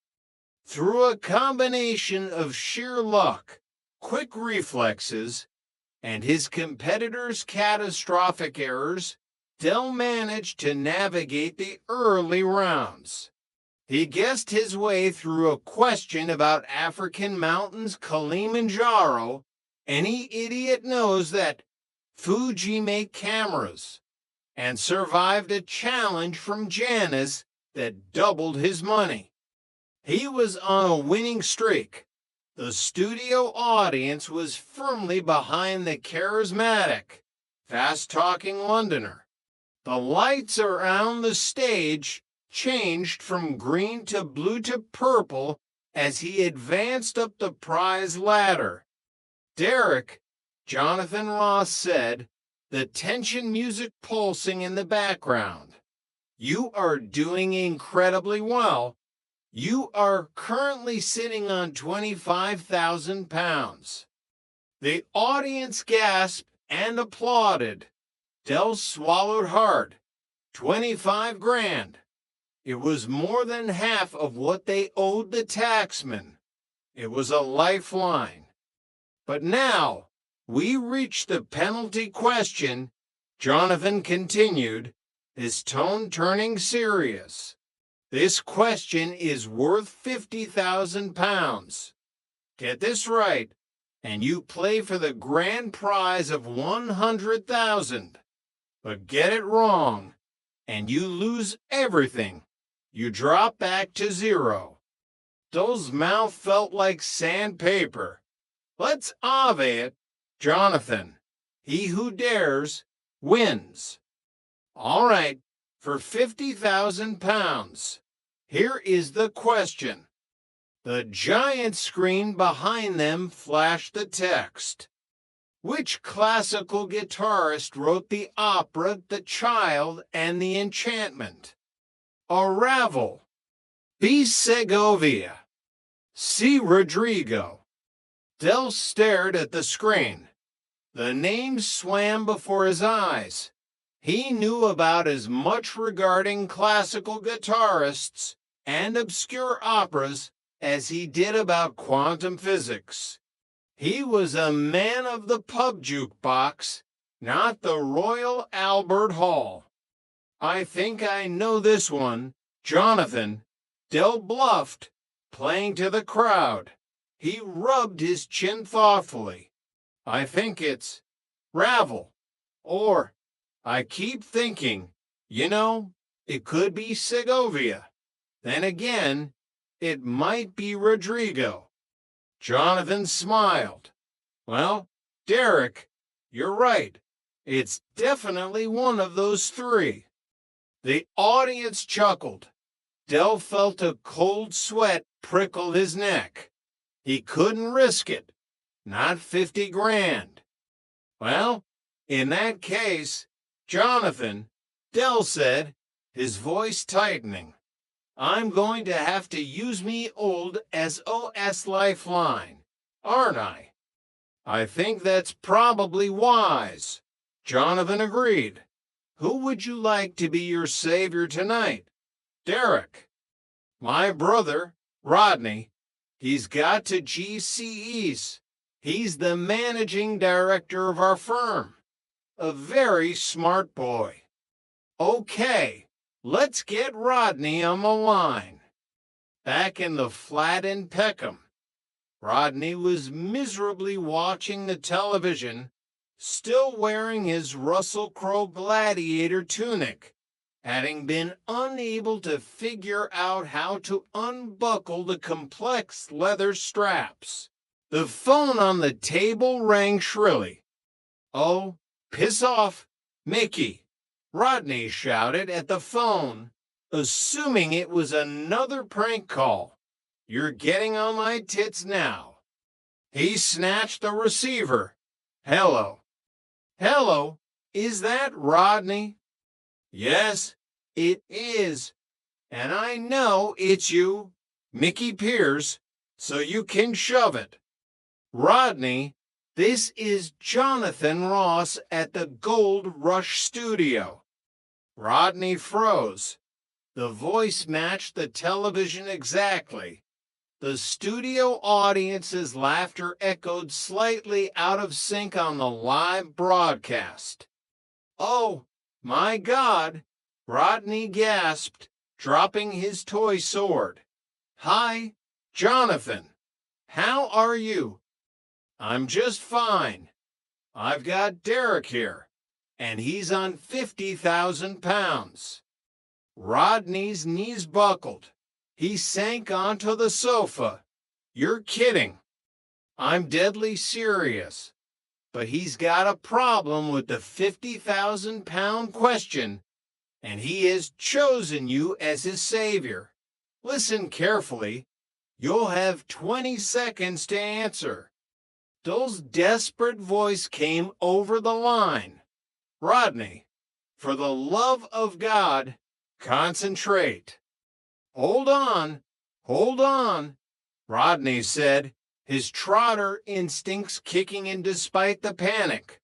H: Through a combination of sheer luck, quick reflexes, and his competitors' catastrophic errors, Del managed to navigate the early rounds. He guessed his way through a question about African mountains Kilimanjaro. Any idiot knows that Fuji make cameras, and survived a challenge from Janice that doubled his money. He was on a winning streak. The studio audience was firmly behind the charismatic, fast-talking Londoner. The lights around the stage changed from green to blue to purple as he advanced up the prize ladder. Derek, Jonathan Ross said, the tension music pulsing in the background. You are doing incredibly well. You are currently sitting on 25,000 pounds. The audience gasped and applauded. Del swallowed hard. 25 grand. It was more than half of what they owed the taxman. It was a lifeline. But now, we reach the penalty question, Jonathan continued, his tone turning serious. This question is worth £50,000. Get this right, and you play for the grand prize of $100,000. But get it wrong, and you lose everything. You drop back to zero. Dole's mouth felt like sandpaper. Let's ave it, Jonathan. He who dares wins. All right, for £50,000. Here is the question. The giant screen behind them flashed the text. Which classical guitarist wrote the opera The Child and the Enchantment? A Ravel. B. Segovia. C. Rodrigo. Del stared at the screen. The names swam before his eyes. He knew about as much regarding classical guitarists and obscure operas as he did about quantum physics. He was a man of the pub jukebox, not the Royal Albert Hall. I think I know this one, Jonathan. Del bluffed, playing to the crowd. He rubbed his chin thoughtfully. I think it's Ravel. Or, I keep thinking, it could be Segovia. Then again, it might be Rodrigo. Jonathan smiled. Well, Derek, you're right. It's definitely one of those three. The audience chuckled. Del felt a cold sweat prickle his neck. He couldn't risk it. Not $50,000. Well, in that case, Jonathan, Del said, his voice tightening, I'm going to have to use me old SOS lifeline, aren't I? I think that's probably wise. Jonathan agreed. Who would you like to be your savior tonight? Derek. My brother, Rodney. He's got to GCEs. He's the managing director of our firm. A very smart boy. Okay, let's get Rodney on the line. Back in the flat in Peckham, Rodney was miserably watching the television, still wearing his Russell Crowe gladiator tunic, having been unable to figure out how to unbuckle the complex leather straps. The phone on the table rang shrilly. Oh, piss off, Mickey, Rodney shouted at the phone, assuming it was another prank call. You're getting on my tits now. He snatched the receiver. Hello. Hello, is that Rodney? Yes, it is. And I know it's you, Mickey Pierce, so you can shove it. Rodney, this is Jonathan Ross at the Gold Rush Studio. Rodney froze. The voice matched the television exactly. The studio audience's laughter echoed slightly out of sync on the live broadcast. Oh, my God, Rodney gasped, dropping his toy sword. Hi, Jonathan. How are you? I'm just fine. I've got Derek here, and he's on £50,000. Rodney's knees buckled. He sank onto the sofa. You're kidding. I'm deadly serious. But he's got a problem with the £50,000 question, and he has chosen you as his savior. Listen carefully. You'll have 20 seconds to answer. Dole's desperate voice came over the line. Rodney, for the love of God, concentrate. Hold on, Rodney said, his trotter instincts kicking in despite the panic.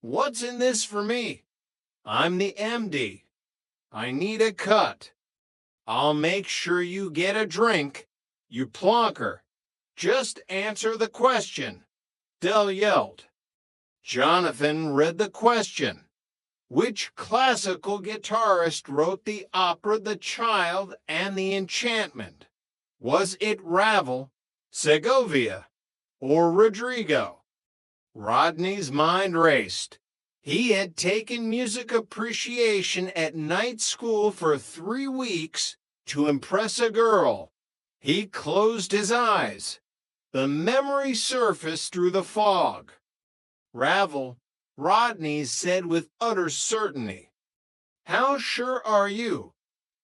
H: What's in this for me? I'm the MD. I need a cut. I'll make sure you get a drink, you plonker. Just answer the question. Del yelled. Jonathan read the question. Which classical guitarist wrote the opera The Child and the Enchantment? Was it Ravel, Segovia, or Rodrigo? Rodney's mind raced. He had taken music appreciation at night school for 3 weeks to impress a girl. He closed his eyes. The memory surfaced through the fog. Ravel, Rodney said with utter certainty. How sure are you?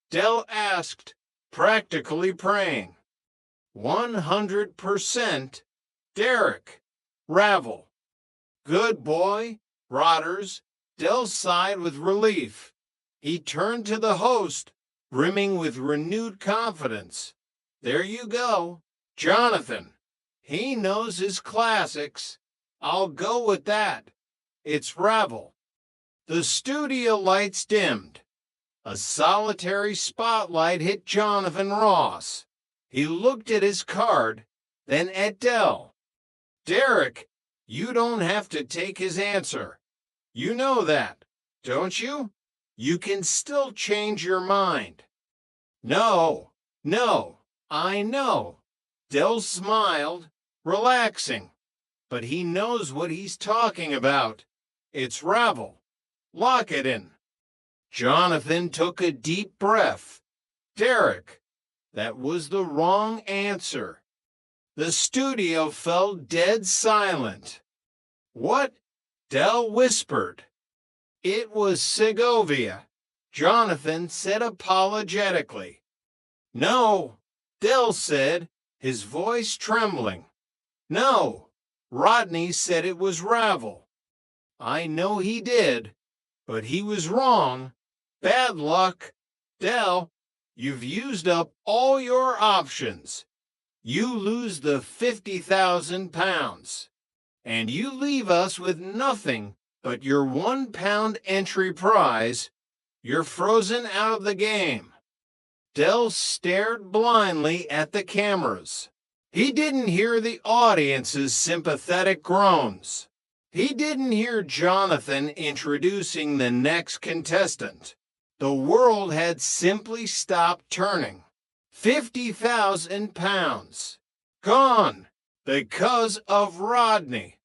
H: Del asked, practically praying. 100%. Derek. Ravel. Good boy, Rodders. Del sighed with relief. He turned to the host, brimming with renewed confidence. There you go, Jonathan. He knows his classics. I'll go with that. It's Ravel. The studio lights dimmed. A solitary spotlight hit Jonathan Ross. He looked at his card, then at Del. Derek, you don't have to take his answer. You know that, don't you? You can still change your mind. No, I know. Del smiled, relaxing. But he knows what he's talking about. It's Ravel. Lock it in. Jonathan took a deep breath. Derek, that was the wrong answer. The studio fell dead silent. What? Del whispered. It was Segovia, Jonathan said apologetically. No, Del said, his voice trembling. No, Rodney said it was Ravel. I know he did, but he was wrong. Bad luck. Del, you've used up all your options. You lose the 50,000 pounds, and you leave us with nothing but your £1 entry prize. You're frozen out of the game. Del stared blindly at the cameras. He didn't hear the audience's sympathetic groans. He didn't hear Jonathan introducing the next contestant. The world had simply stopped turning. 50,000 pounds. Gone because of Rodney.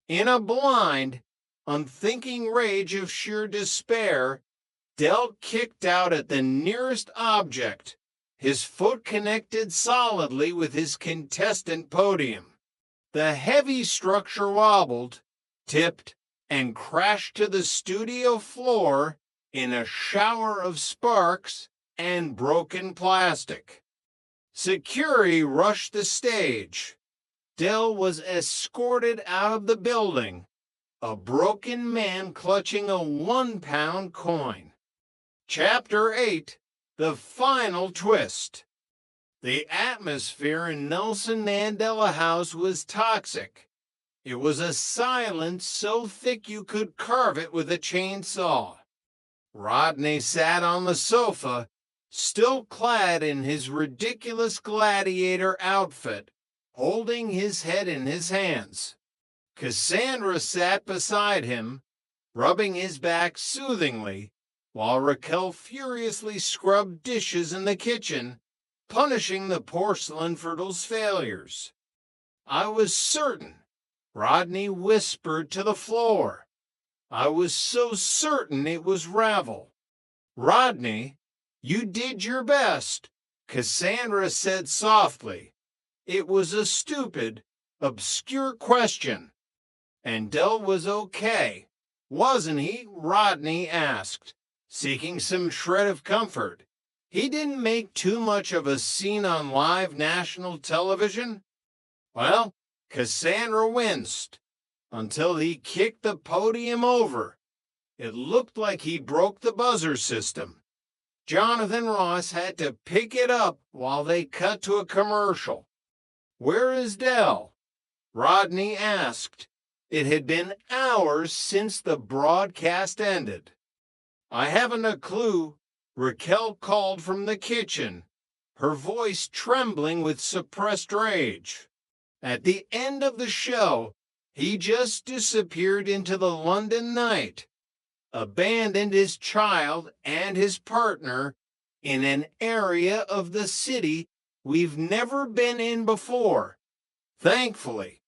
H: In a blind, unthinking rage of sheer despair, Del kicked out at the nearest object, his foot connected solidly with his contestant podium. The heavy structure wobbled, tipped, and crashed to the studio floor in a shower of sparks and broken plastic. Security rushed the stage. Del was escorted out of the building, a broken man clutching a £1 coin. Chapter 8, The Final Twist. The atmosphere in Nelson Mandela House was toxic. It was a silence so thick you could carve it with a chainsaw. Rodney sat on the sofa, still clad in his ridiculous gladiator outfit, holding his head in his hands. Cassandra sat beside him, rubbing his back soothingly, while Raquel furiously scrubbed dishes in the kitchen, punishing the porcelain for those failures. I was certain, Rodney whispered to the floor. I was so certain it was Ravel. Rodney, you did your best, Cassandra said softly. It was a stupid, obscure question. And Del was okay, wasn't he? Rodney asked, seeking some shred of comfort. He didn't make too much of a scene on live national television. Well, Cassandra winced until he kicked the podium over. It looked like he broke the buzzer system. Jonathan Ross had to pick it up while they cut to a commercial. Where is Del? Rodney asked. It had been hours since the broadcast ended. I haven't a clue, Raquel called from the kitchen, her voice trembling with suppressed rage. At the end of the show, He just disappeared into the London night, abandoned his child and his partner in an area of the city we've never been in before. Thankfully,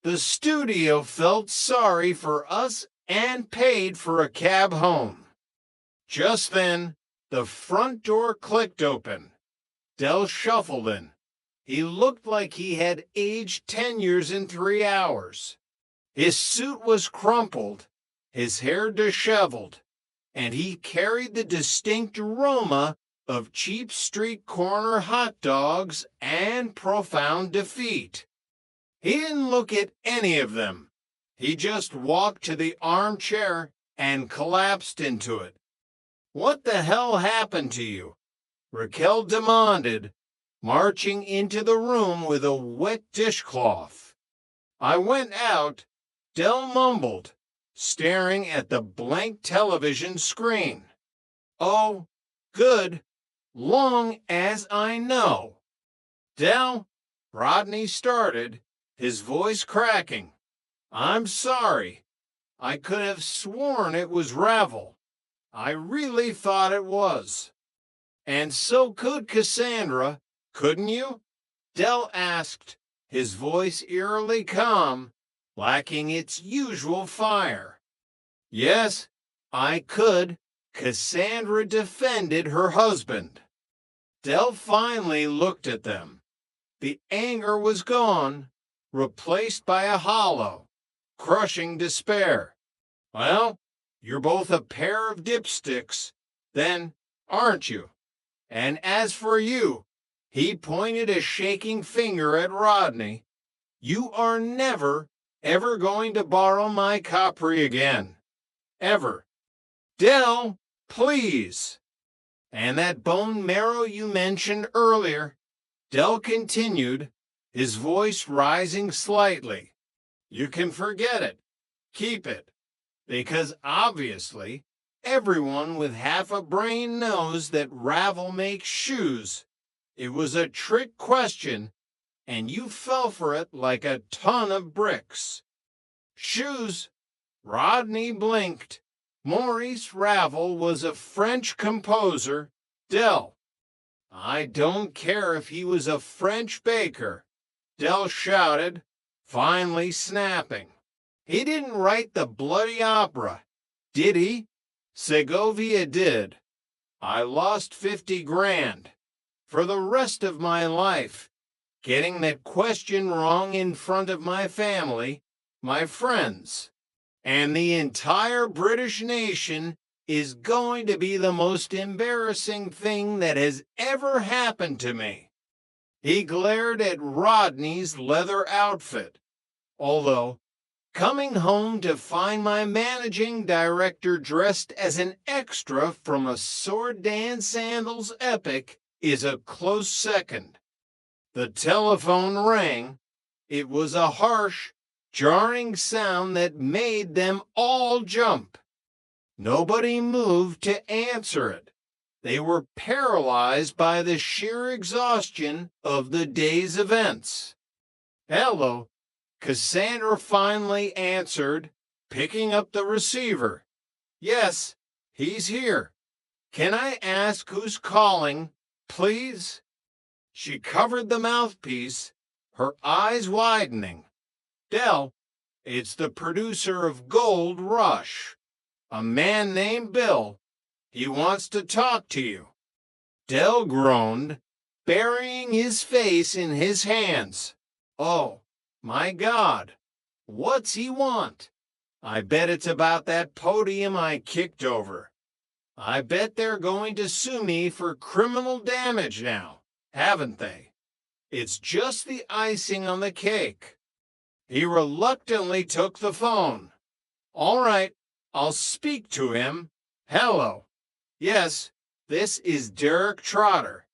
H: the studio felt sorry for us and paid for a cab home. Just then, the front door clicked open. Del shuffled in. He looked like he had aged 10 years in 3 hours. His suit was crumpled, his hair disheveled, and he carried the distinct aroma of cheap street corner hot dogs and profound defeat. He didn't look at any of them. He just walked to the armchair and collapsed into it. "What the hell happened to you?" Raquel demanded, marching into the room with a wet dishcloth. "I went out," Del mumbled, staring at the blank television screen. "Oh, good, long as I know." "Del," Rodney started, his voice cracking. "I'm sorry. I could have sworn it was Ravel. I really thought it was." "And so could Cassandra, couldn't you?" Del asked, his voice eerily calm, lacking its usual fire. "Yes, I could." Cassandra defended her husband. Del finally looked at them. The anger was gone, replaced by a hollow, crushing despair. "Well, you're both a pair of dipsticks, then, aren't you? And as for you," he pointed a shaking finger at Rodney, "you are never, ever going to borrow my Capri again. Ever. Del, please." "And that bone marrow you mentioned earlier," Del continued, his voice rising slightly. "You can forget it. Keep it. Because obviously, everyone with half a brain knows that Ravel makes shoes. It was a trick question, and you fell for it like a ton of bricks." "Shoes?" Rodney blinked. Maurice Ravel was a French composer. Del. "I don't care if he was a French baker," Del shouted, finally snapping. "He didn't write the bloody opera, did he? Segovia did. I lost 50 grand. For the rest of my life, getting that question wrong in front of my family, my friends, and the entire British nation is going to be the most embarrassing thing that has ever happened to me." He glared at Rodney's leather outfit. "Although, coming home to find my managing director dressed as an extra from a sword dance sandals epic is a close second." The telephone rang. It was a harsh, jarring sound that made them all jump. Nobody moved to answer it. They were paralyzed by the sheer exhaustion of the day's events. "Hello," Cassandra finally answered, picking up the receiver. "Yes, he's here. Can I ask who's calling, please?" She covered the mouthpiece, her eyes widening. "Del, it's the producer of Gold Rush. A man named Bill. He wants to talk to you." Del groaned, burying his face in his hands. "Oh, my God. What's he want? I bet it's about that podium I kicked over. I bet they're going to sue me for criminal damage now, haven't they? It's just the icing on the cake." He reluctantly took the phone. "All right, I'll speak to him. Hello. Yes, this is Derek Trotter.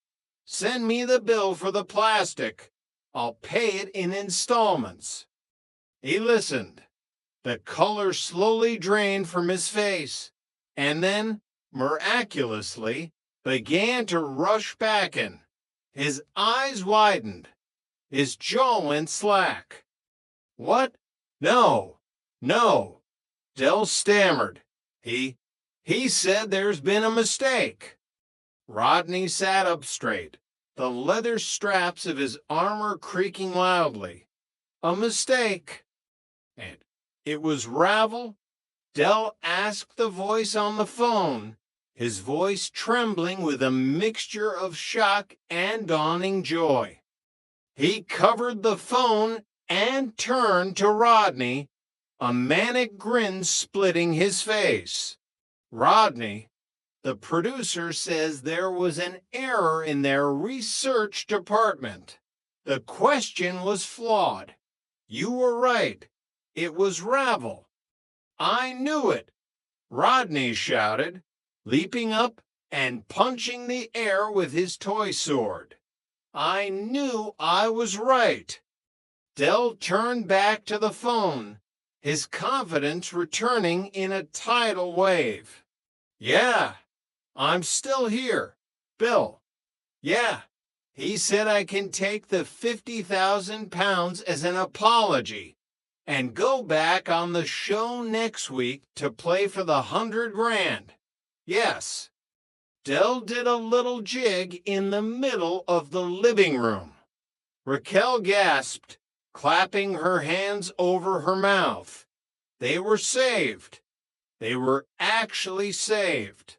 H: Send me the bill for the plastic. I'll pay it in installments." He listened. The color slowly drained from his face, and then, miraculously, began to rush back in. His eyes widened. His jaw went slack. "What? No, no, Del stammered. He said there's been a mistake. Rodney sat up straight, the leather straps of his armor creaking loudly. A mistake. And it was Ravel? Del asked the voice on the phone, his voice trembling with a mixture of shock and dawning joy. He covered the phone and turned to Rodney, a manic grin splitting his face. Rodney, the producer says there was an error in their research department. The question was flawed. You were right. It was Ravel. I knew it, Rodney shouted, leaping up and punching the air with his toy sword. I knew I was right. Del turned back to the phone, his confidence returning in a tidal wave. Yeah, I'm still here, Bill. Yeah, he said I can take the 50,000 pounds as an apology and go back on the show next week to play for the 100 grand. Yes. Del did a little jig in the middle of the living room. Raquel gasped, clapping her hands over her mouth. They were saved. They were actually saved.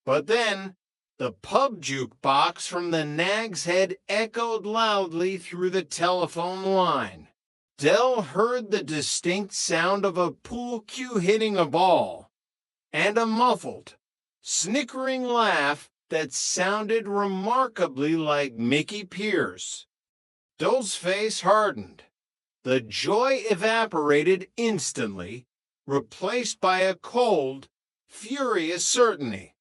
H: But then, the pub jukebox from the Nag's Head echoed loudly through the telephone line. Del heard the distinct sound of a pool cue hitting a ball, and a muffled, snickering laugh that sounded remarkably like Mickey Pierce. Del's face hardened. The joy evaporated instantly, replaced by a cold, furious certainty.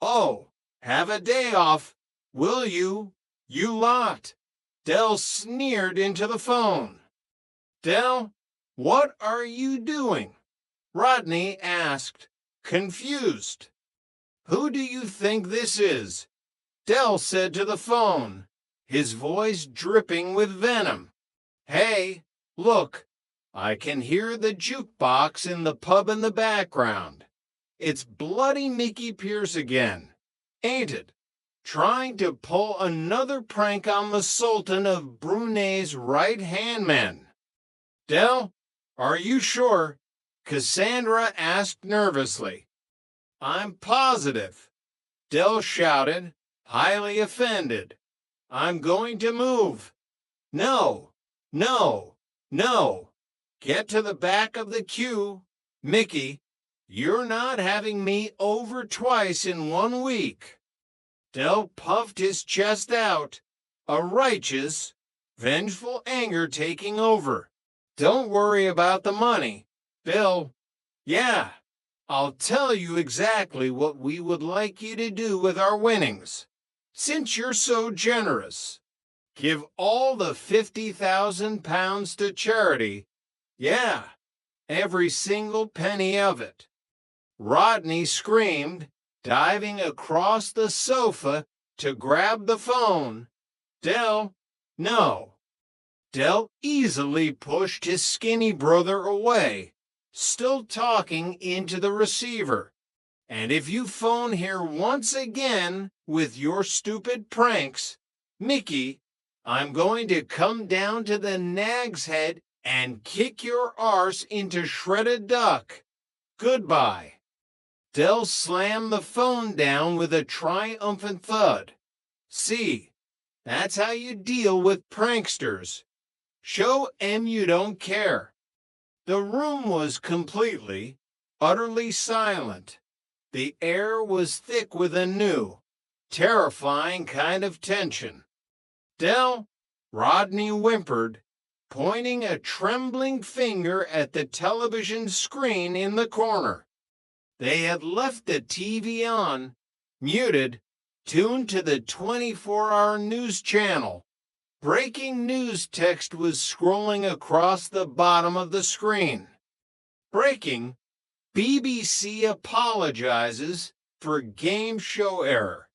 H: Oh, have a day off, will you, you lot? Del sneered into the phone. Del, what are you doing? Rodney asked, confused. Who do you think this is? Del said to the phone, his voice dripping with venom. Hey, look, I can hear the jukebox in the pub in the background. It's bloody Mickey Pierce again, ain't it? Trying to pull another prank on the Sultan of Brunei's right-hand men. Del, are you sure? Cassandra asked nervously. I'm positive, Del shouted, highly offended. I'm going to move. No, no, no. Get to the back of the queue. Mickey, you're not having me over twice in 1 week. Del puffed his chest out, a righteous, vengeful anger taking over. Don't worry about the money, Bill. Yeah, I'll tell you exactly what we would like you to do with our winnings. Since you're so generous, give all the 50,000 pounds to charity. Yeah, every single penny of it. Rodney screamed, diving across the sofa to grab the phone. Del, no. Del easily pushed his skinny brother away, still talking into the receiver. And if you phone here once again with your stupid pranks, Mickey, I'm going to come down to the Nag's Head and kick your arse into shredded duck. Goodbye. Del slammed the phone down with a triumphant thud. See, that's how you deal with pranksters. Show 'em you don't care. The room was completely, utterly silent. The air was thick with a new, terrifying kind of tension. Del, Rodney whimpered, pointing a trembling finger at the television screen in the corner. They had left the TV on, muted, tuned to the 24-hour news channel. Breaking news text was scrolling across the bottom of the screen. Breaking, BBC apologizes for game show error.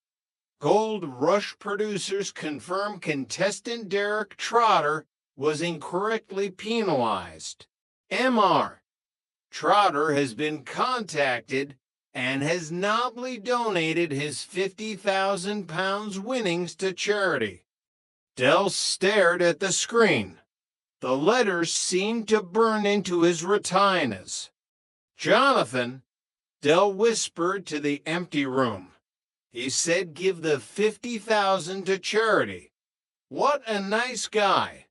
H: Gold Rush producers confirm contestant Derek Trotter was incorrectly penalized. MR. Trotter has been contacted and has nobly donated his 50,000 pounds winnings to charity. Dell stared at the screen. The letters seemed to burn into his retinas. Jonathan, Dell whispered to the empty room. He said give the 50,000 to charity. What a nice guy.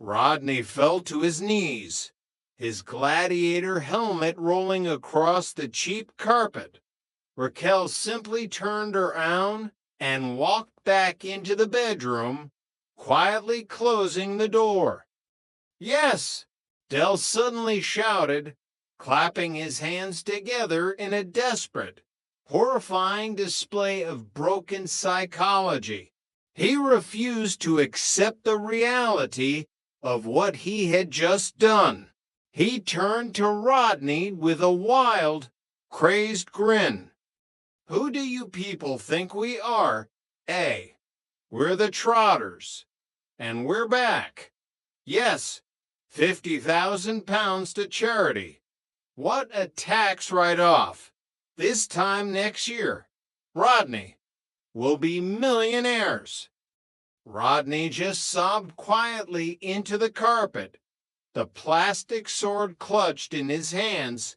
H: Rodney fell to his knees, his gladiator helmet rolling across the cheap carpet. Raquel simply turned around and walked back into the bedroom, quietly closing the door. Yes, Dell suddenly shouted, clapping his hands together in a desperate, horrifying display of broken psychology. He refused to accept the reality of what he had just done. He turned to Rodney with a wild, crazed grin. Who do you people think we are? We're the Trotters. And we're back. Yes, 50,000 pounds to charity. What a tax write-off. This time next year, Rodney, we'll be millionaires. Rodney just sobbed quietly into the carpet, the plastic sword clutched in his hands,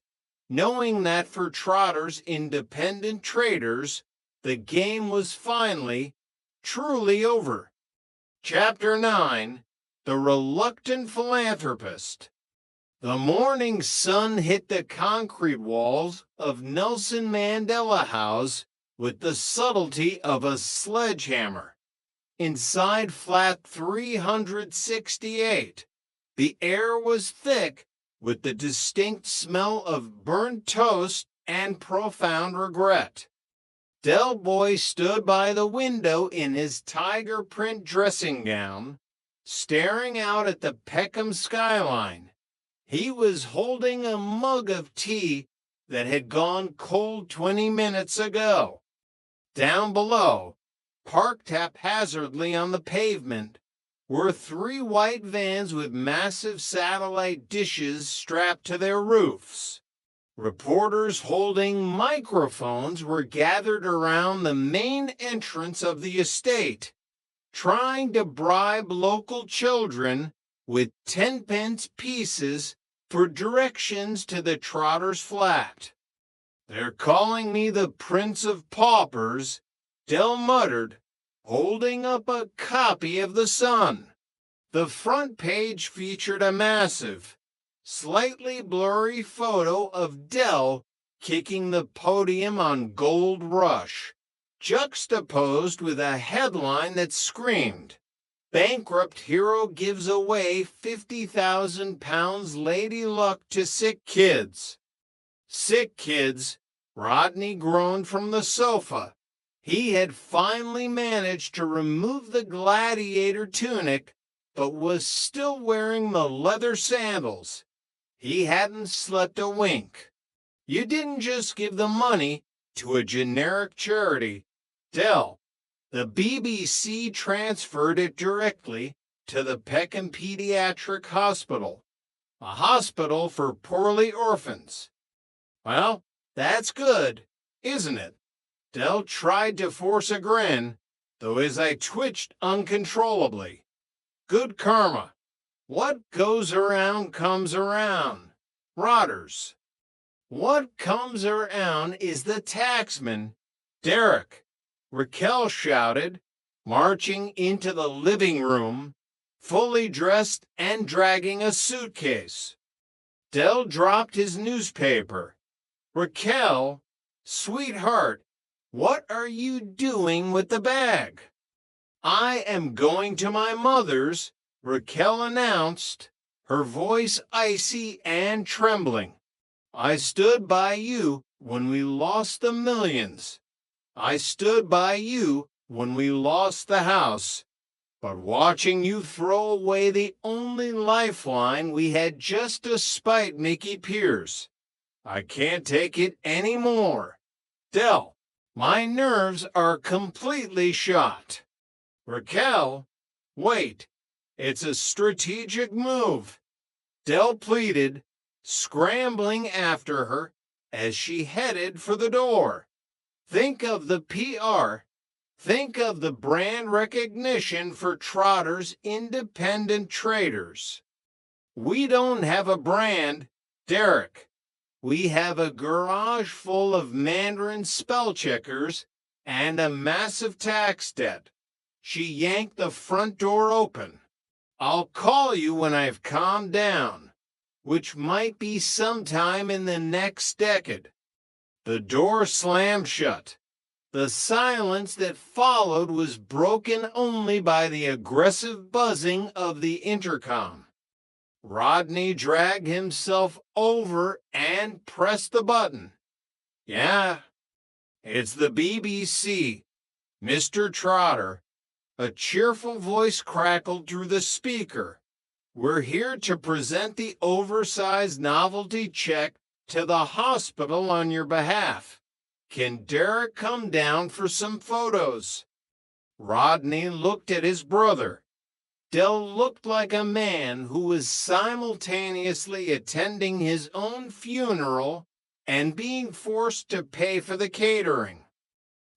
H: knowing that for Trotter's independent traders, the game was finally, truly over. Chapter 9, The Reluctant Philanthropist. The morning sun hit the concrete walls of Nelson Mandela House with the subtlety of a sledgehammer. Inside flat 368, the air was thick with the distinct smell of burnt toast and profound regret. Del Boy stood by the window in his tiger print dressing gown, staring out at the Peckham skyline. He was holding a mug of tea that had gone cold 20 minutes ago. Down below, parked haphazardly on the pavement, were 3 white vans with massive satellite dishes strapped to their roofs. Reporters holding microphones were gathered around the main entrance of the estate, trying to bribe local children with 10-pence pieces for directions to the Trotter's flat. They're calling me the Prince of Paupers, Dell muttered, holding up a copy of the Sun. The front page featured a massive, slightly blurry photo of Dell kicking the podium on Gold Rush, juxtaposed with a headline that screamed, Bankrupt hero gives away 50,000 pounds lady luck to sick kids. Sick kids, Rodney groaned from the sofa. He had finally managed to remove the gladiator tunic, but was still wearing the leather sandals. He hadn't slept a wink. You didn't just give the money to a generic charity, Dell. The BBC transferred it directly to the Peckham Pediatric Hospital, a hospital for poorly orphans. Well, that's good, isn't it? Dell tried to force a grin, though his eye twitched uncontrollably. Good karma. What goes around comes around. Rotters. What comes around is the taxman, Derek. Raquel shouted, marching into the living room, fully dressed and dragging a suitcase. Dell dropped his newspaper. Raquel, sweetheart, what are you doing with the bag? I am going to my mother's, Raquel announced, her voice icy and trembling. I stood by you when we lost the millions. I stood by you when we lost the house. But watching you throw away the only lifeline we had just to spite Mickey Pierce, I can't take it anymore. Dell, my nerves are completely shot. Raquel, wait, it's a strategic move. Dell pleaded, scrambling after her as she headed for the door. Think of the PR. Think of the brand recognition for Trotter's independent traders. We don't have a brand, Derek. We have a garage full of Mandarin spell checkers and a massive tax debt. She yanked the front door open. I'll call you when I've calmed down, which might be sometime in the next decade. The door slammed shut. The silence that followed was broken only by the aggressive buzzing of the intercom. Rodney dragged himself over and pressed the button. Yeah, it's the BBC, Mr. Trotter. A cheerful voice crackled through the speaker. We're here to present the oversized novelty check to the hospital on your behalf. Can Derek come down for some photos? Rodney looked at his brother. Dell looked like a man who was simultaneously attending his own funeral and being forced to pay for the catering.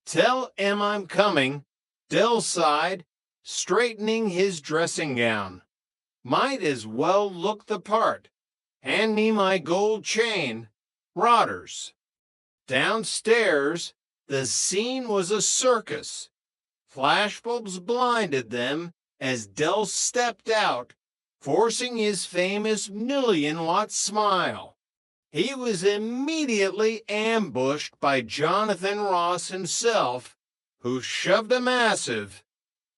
H: Tell Em I'm coming, Dell sighed, straightening his dressing gown. Might as well look the part. Hand me my gold chain, Rotters. Downstairs, the scene was a circus. Flashbulbs blinded them as Dell stepped out, forcing his famous million-watt smile. He was immediately ambushed by Jonathan Ross himself, who shoved a massive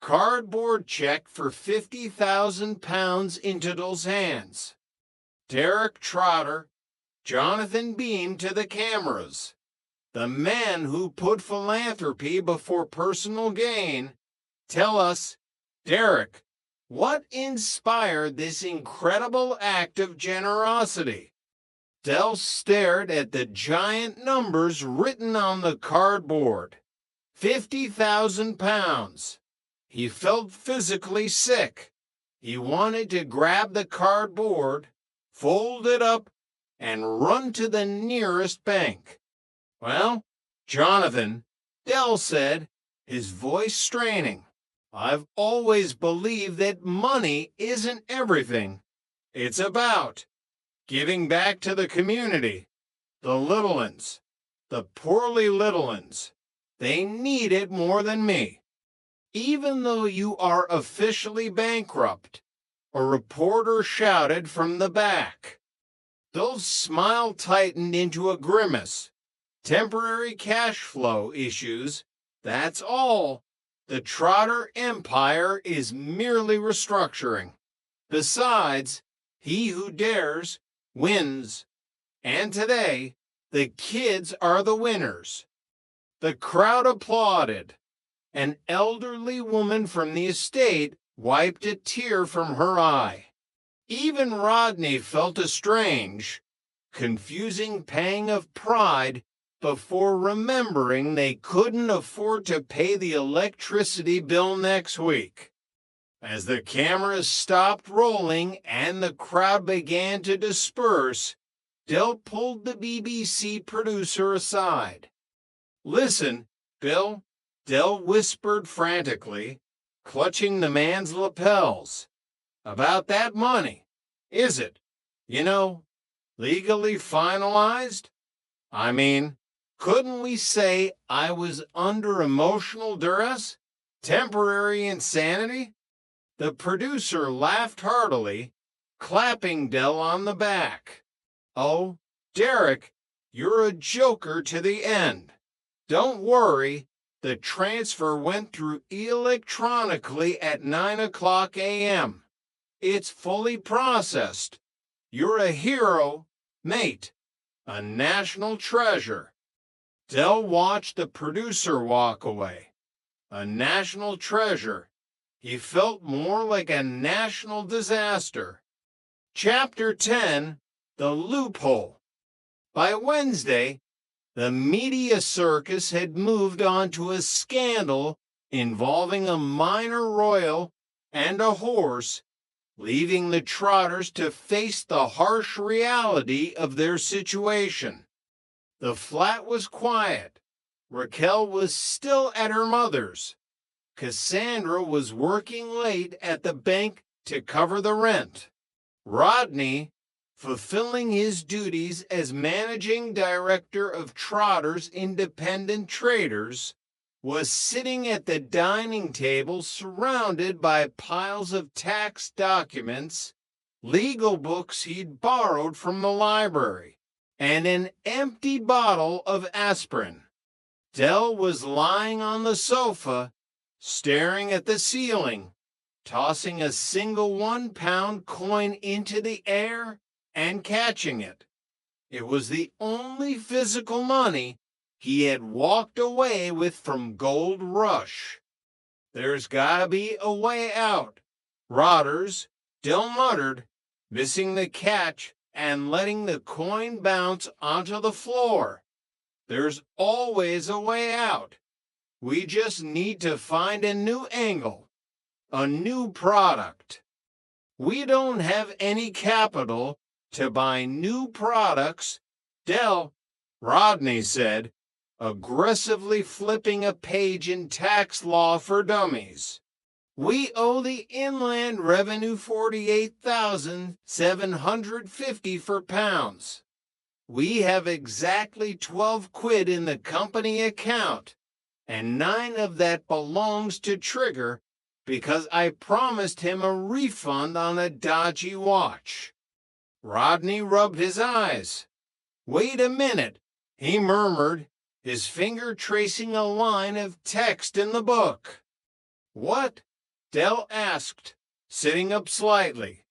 H: cardboard check for £50,000 into Dell's hands. Derek Trotter, Jonathan beamed to the cameras. The man who put philanthropy before personal gain. Tell us, Derek, what inspired this incredible act of generosity? Dell stared at the giant numbers written on the cardboard. £50,000. He felt physically sick. He wanted to grab the cardboard, fold it up, and run to the nearest bank. Well, Jonathan, Dell said, his voice straining, I've always believed that money isn't everything. It's about giving back to the community, the little uns, the poorly little uns. They need it more than me. Even though you are officially bankrupt, a reporter shouted from the back. Dell's smile tightened into a grimace. Temporary cash flow issues, that's all. The Trotter empire is merely restructuring. Besides, he who dares wins. And today, the kids are the winners. The crowd applauded. An elderly woman from the estate wiped a tear from her eye. Even Rodney felt a strange, confusing pang of pride before remembering they couldn't afford to pay the electricity bill next week. As the cameras stopped rolling and the crowd began to disperse, Dell pulled the BBC producer aside. Listen, Bill, Dell whispered frantically, clutching the man's lapels. About that money, is it, legally finalized? I mean, couldn't we say I was under emotional duress? Temporary insanity? The producer laughed heartily, clapping Dell on the back. Oh, Derek, you're a joker to the end. Don't worry, the transfer went through electronically at 9:00 a.m. It's fully processed. You're a hero, mate, a national treasure. Dell watched the producer walk away. A national treasure. He felt more like a national disaster. Chapter 10, The Loophole. By Wednesday, the media circus had moved on to a scandal involving a minor royal and a horse leaving the Trotters to face the harsh reality of their situation. The flat was quiet. Raquel was still at her mother's. Cassandra was working late at the bank to cover the rent. Rodney, fulfilling his duties as managing director of Trotter's Independent Traders, was sitting at the dining table surrounded by piles of tax documents, legal books he'd borrowed from the library, and an empty bottle of aspirin. Del was lying on the sofa, staring at the ceiling, tossing a single 1-pound coin into the air and catching it. It was the only physical money he had walked away with from Gold Rush. There's gotta be a way out. Rotters, Del muttered, missing the catch and letting the coin bounce onto the floor. There's always a way out. We just need to find a new angle, a new product. We don't have any capital to buy new products, Del, Rodney said, aggressively flipping a page in Tax Law for Dummies. We owe the Inland Revenue $48,750 for pounds. We have exactly 12 quid in the company account, and 9 of that belongs to Trigger because I promised him a refund on a dodgy watch. Rodney rubbed his eyes. Wait a minute, he murmured, his finger tracing a line of text in the book. What? Del asked, sitting up slightly.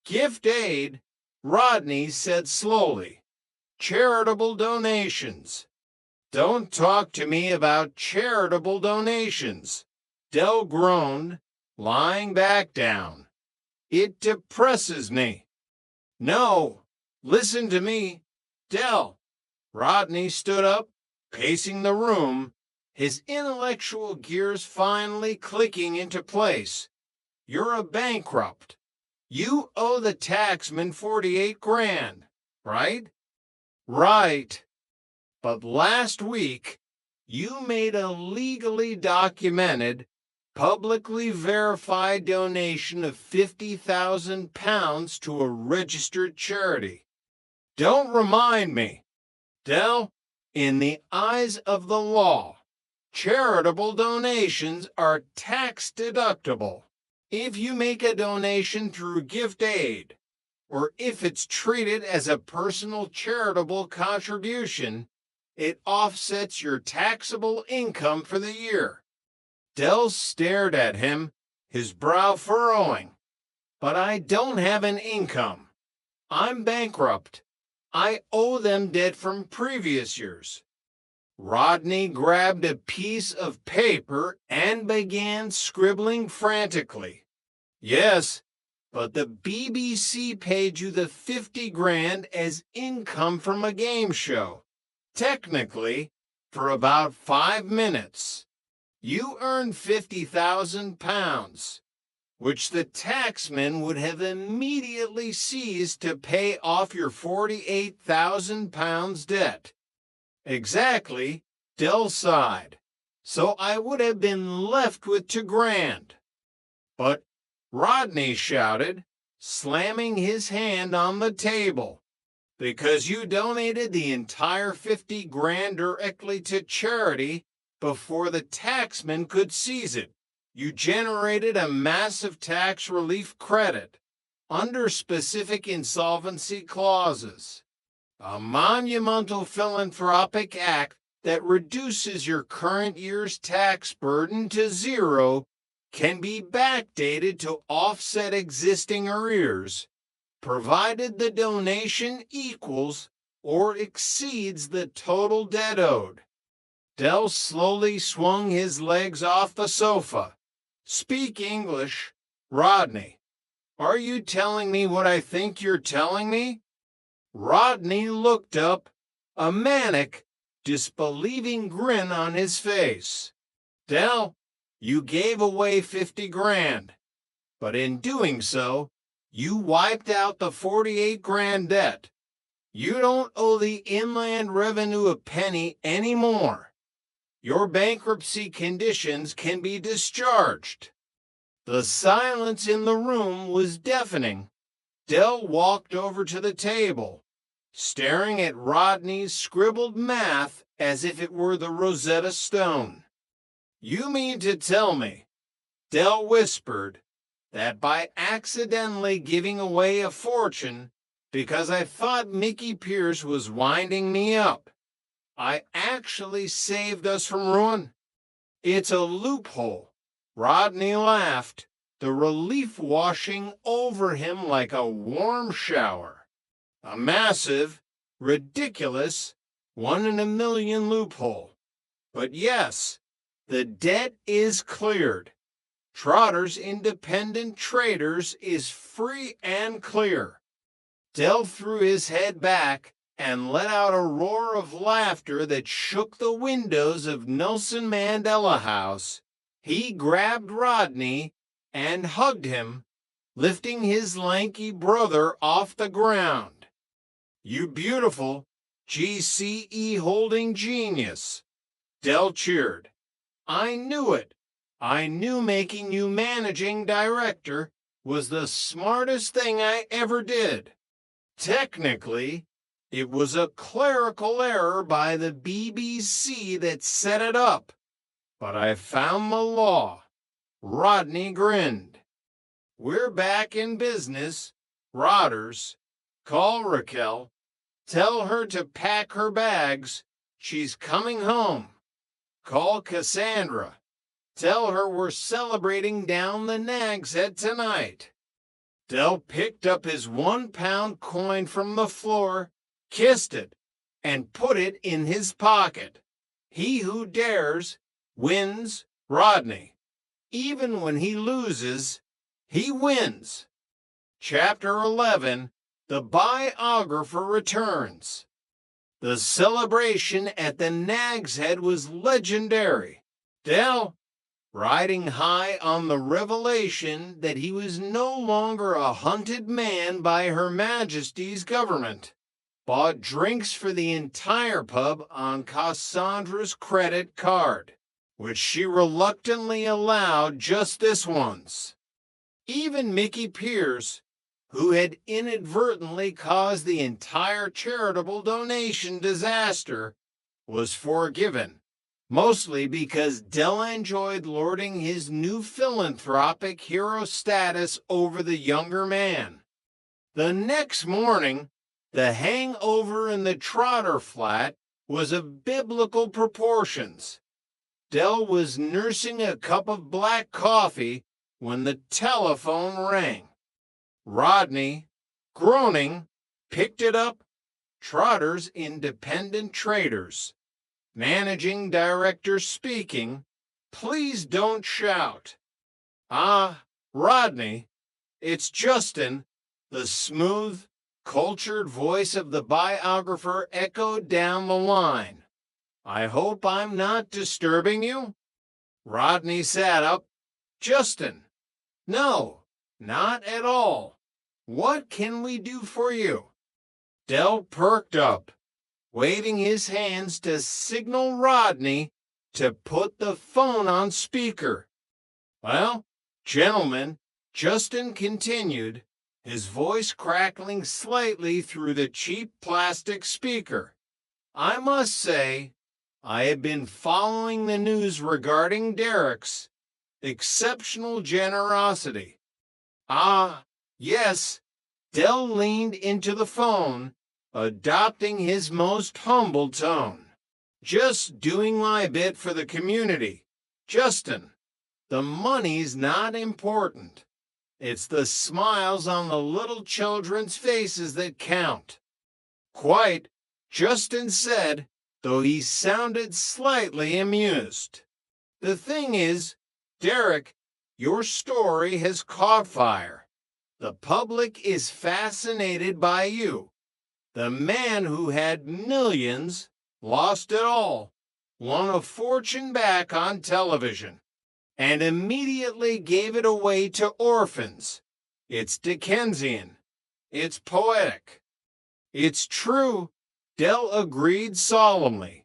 H: Gift aid, Rodney said slowly. Charitable donations. Don't talk to me about charitable donations, Del groaned, lying back down. It depresses me. No, listen to me, Del. Rodney stood up, pacing the room, his intellectual gears finally clicking into place. You're a bankrupt. You owe the taxman 48 grand, right? Right. But last week, you made a legally documented, publicly verified donation of £50,000 to a registered charity. Don't remind me. Del, in the eyes of the law, charitable donations are tax deductible. If you make a donation through gift aid, or if it's treated as a personal charitable contribution, it offsets your taxable income for the year. Del stared at him, his brow furrowing. But I don't have an income. I'm bankrupt. I owe them debt from previous years. Rodney grabbed a piece of paper and began scribbling frantically. Yes, but the BBC paid you the 50 grand as income from a game show. Technically, for about 5 minutes. You earned £50,000, which the taxman would have immediately seized to pay off your £48,000 debt. Exactly, Del sighed. So I would have been left with £2,000. But Rodney shouted, slamming his hand on the table, because you donated the entire 50 grand directly to charity before the taxman could seize it. You generated a massive tax relief credit under specific insolvency clauses, a monumental philanthropic act that reduces your current year's tax burden to zero, can be backdated to offset existing arrears, provided the donation equals or exceeds the total debt owed. Del slowly swung his legs off the sofa. Speak English, Rodney. Are you telling me what I think you're telling me? Rodney looked up, a manic, disbelieving grin on his face. Del, you gave away 50 grand. But in doing so, you wiped out the 48 grand debt. You don't owe the Inland Revenue a penny anymore. Your bankruptcy conditions can be discharged. The silence in the room was deafening. Dell walked over to the table, staring at Rodney's scribbled math as if it were the Rosetta Stone. You mean to tell me, Dell whispered, that by accidentally giving away a fortune because I thought Mickey Pierce was winding me up, I actually saved us from ruin? It's a loophole. Rodney laughed, the relief washing over him like a warm shower. A massive, ridiculous, 1 in a million loophole. But yes, the debt is cleared. Trotter's Independent Traders is free and clear. Dell threw his head back and let out a roar of laughter that shook the windows of Nelson Mandela House. He grabbed Rodney and hugged him, lifting his lanky brother off the ground. You beautiful GCE holding genius, Dell cheered. I knew it. I knew making you managing director was the smartest thing I ever did. Technically, it was a clerical error by the BBC that set it up, but I found the law. Rodney grinned. We're back in business. Rodders, call Raquel. Tell her to pack her bags. She's coming home. Call Cassandra. Tell her we're celebrating down the Nag's Head tonight. Dell picked up his 1-pound coin from the floor, kissed it, and put it in his pocket. He who dares wins, Rodney. Even when he loses, he wins. Chapter 11, The Biographer Returns. The celebration at the Nag's Head was legendary. Dell, riding high on the revelation that he was no longer a hunted man by Her Majesty's government, bought drinks for the entire pub on Cassandra's credit card, which she reluctantly allowed just this once. Even Mickey Pierce, who had inadvertently caused the entire charitable donation disaster, was forgiven, mostly because Dell enjoyed lording his new philanthropic hero status over the younger man. The next morning, the hangover in the Trotter flat was of biblical proportions. Dell was nursing a cup of black coffee when the telephone rang. Rodney, groaning, picked it up. Trotter's Independent Traders. Managing Director speaking. Please don't shout. Ah, Rodney, it's Justin. The smooth, cultured voice of the biographer echoed down the line. I hope I'm not disturbing you? Rodney sat up. Justin, no, not at all. What can we do for you? Dell perked up, waving his hands to signal Rodney to put the phone on speaker. Well, gentlemen, Justin continued, his voice crackling slightly through the cheap plastic speaker. I must say, I have been following the news regarding Derek's exceptional generosity. Ah, yes, Dell leaned into the phone, adopting his most humble tone. Just doing my bit for the community. Justin, the money's not important. It's the smiles on the little children's faces that count. Quite, Justin said, though he sounded slightly amused. The thing is, Derek, your story has caught fire. The public is fascinated by you. The man who had millions, lost it all, won a fortune back on television. and immediately gave it away to orphans. It's Dickensian. It's poetic. It's true, Dell agreed solemnly.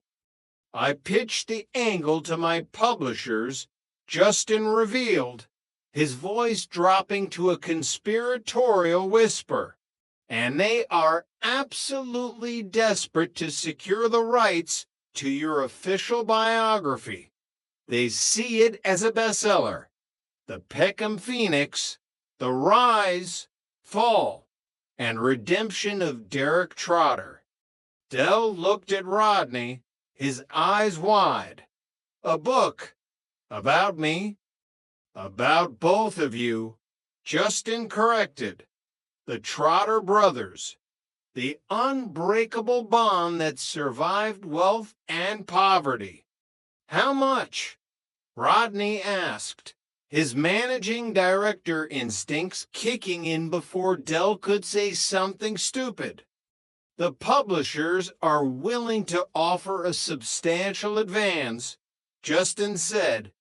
H: I pitched the angle to my publishers, Justin revealed, his voice dropping to a conspiratorial whisper, and they are absolutely desperate to secure the rights to your official biography. They see it as a bestseller. The Peckham Phoenix, The Rise, Fall, and Redemption of Derek Trotter. Dell looked at Rodney, his eyes wide. A book about me, about both of you, Justin corrected. The Trotter brothers, the unbreakable bond that survived wealth and poverty. How much? Rodney asked, his managing director instincts kicking in before Dell could say something stupid. The publishers are willing to offer a substantial advance, Justin said.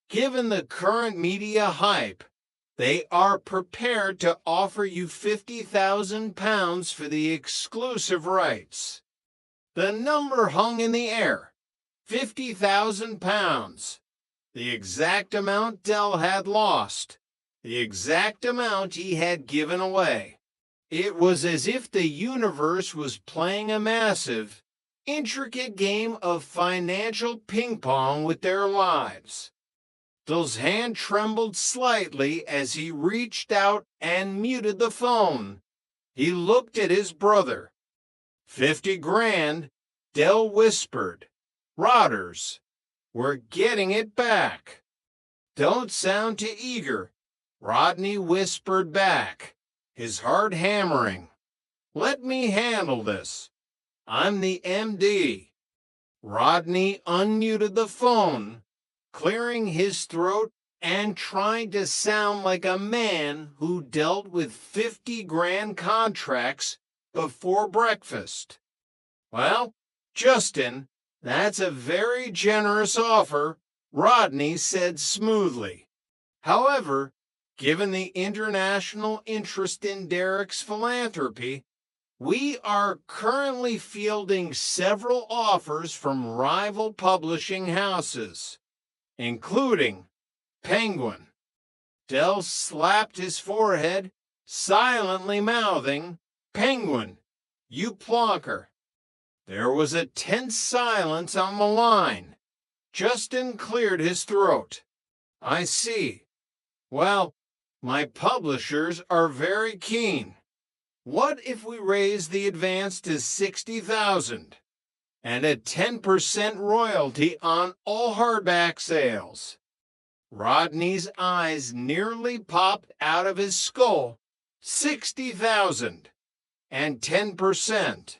H: Given the current media hype, they are prepared to offer you £50,000 for the exclusive rights. The number hung in the air. £50,000. The exact amount Dell had lost. The exact amount he had given away. It was as if the universe was playing a massive, intricate game of financial ping-pong with their lives. Dell's hand trembled slightly as he reached out and muted the phone. He looked at his brother. 50 grand, Dell whispered. Rotters, we're getting it back. Don't sound too eager, Rodney whispered back, his heart hammering. Let me handle this. I'm the MD. Rodney unmuted the phone, clearing his throat and trying to sound like a man who dealt with 50 grand contracts before breakfast. Well, Justin, that's a very generous offer, Rodney said smoothly. However, given the international interest in Derek's philanthropy, we are currently fielding several offers from rival publishing houses, including Penguin. Dell slapped his forehead, silently mouthing, Penguin, you plonker. There was a tense silence on the line. Justin cleared his throat. I see. Well, my publishers are very keen. What if we raise the advance to $60,000 and a 10% royalty on all hardback sales? Rodney's eyes nearly popped out of his skull. 60,000 and 10%.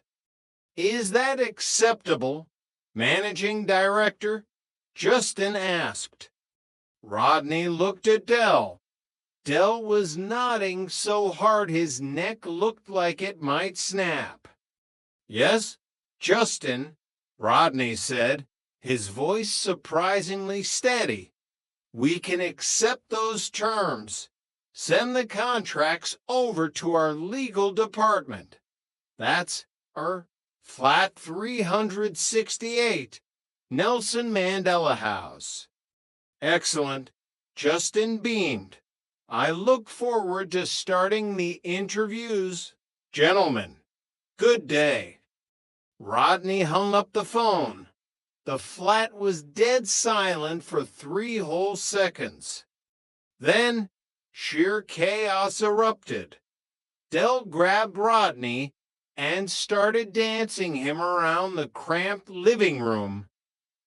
H: Is that acceptable, managing director? Justin asked. Rodney looked at Dell. Dell was nodding so hard his neck looked like it might snap. Yes, Justin, Rodney said, his voice surprisingly steady. We can accept those terms. Send the contracts over to our legal department. That's our flat 368, Nelson Mandela House. Excellent. Justin beamed. I look forward to starting the interviews. Gentlemen, good day. Rodney hung up the phone. The flat was dead silent for 3 whole seconds. Then, sheer chaos erupted. Dell grabbed Rodney and started dancing him around the cramped living room,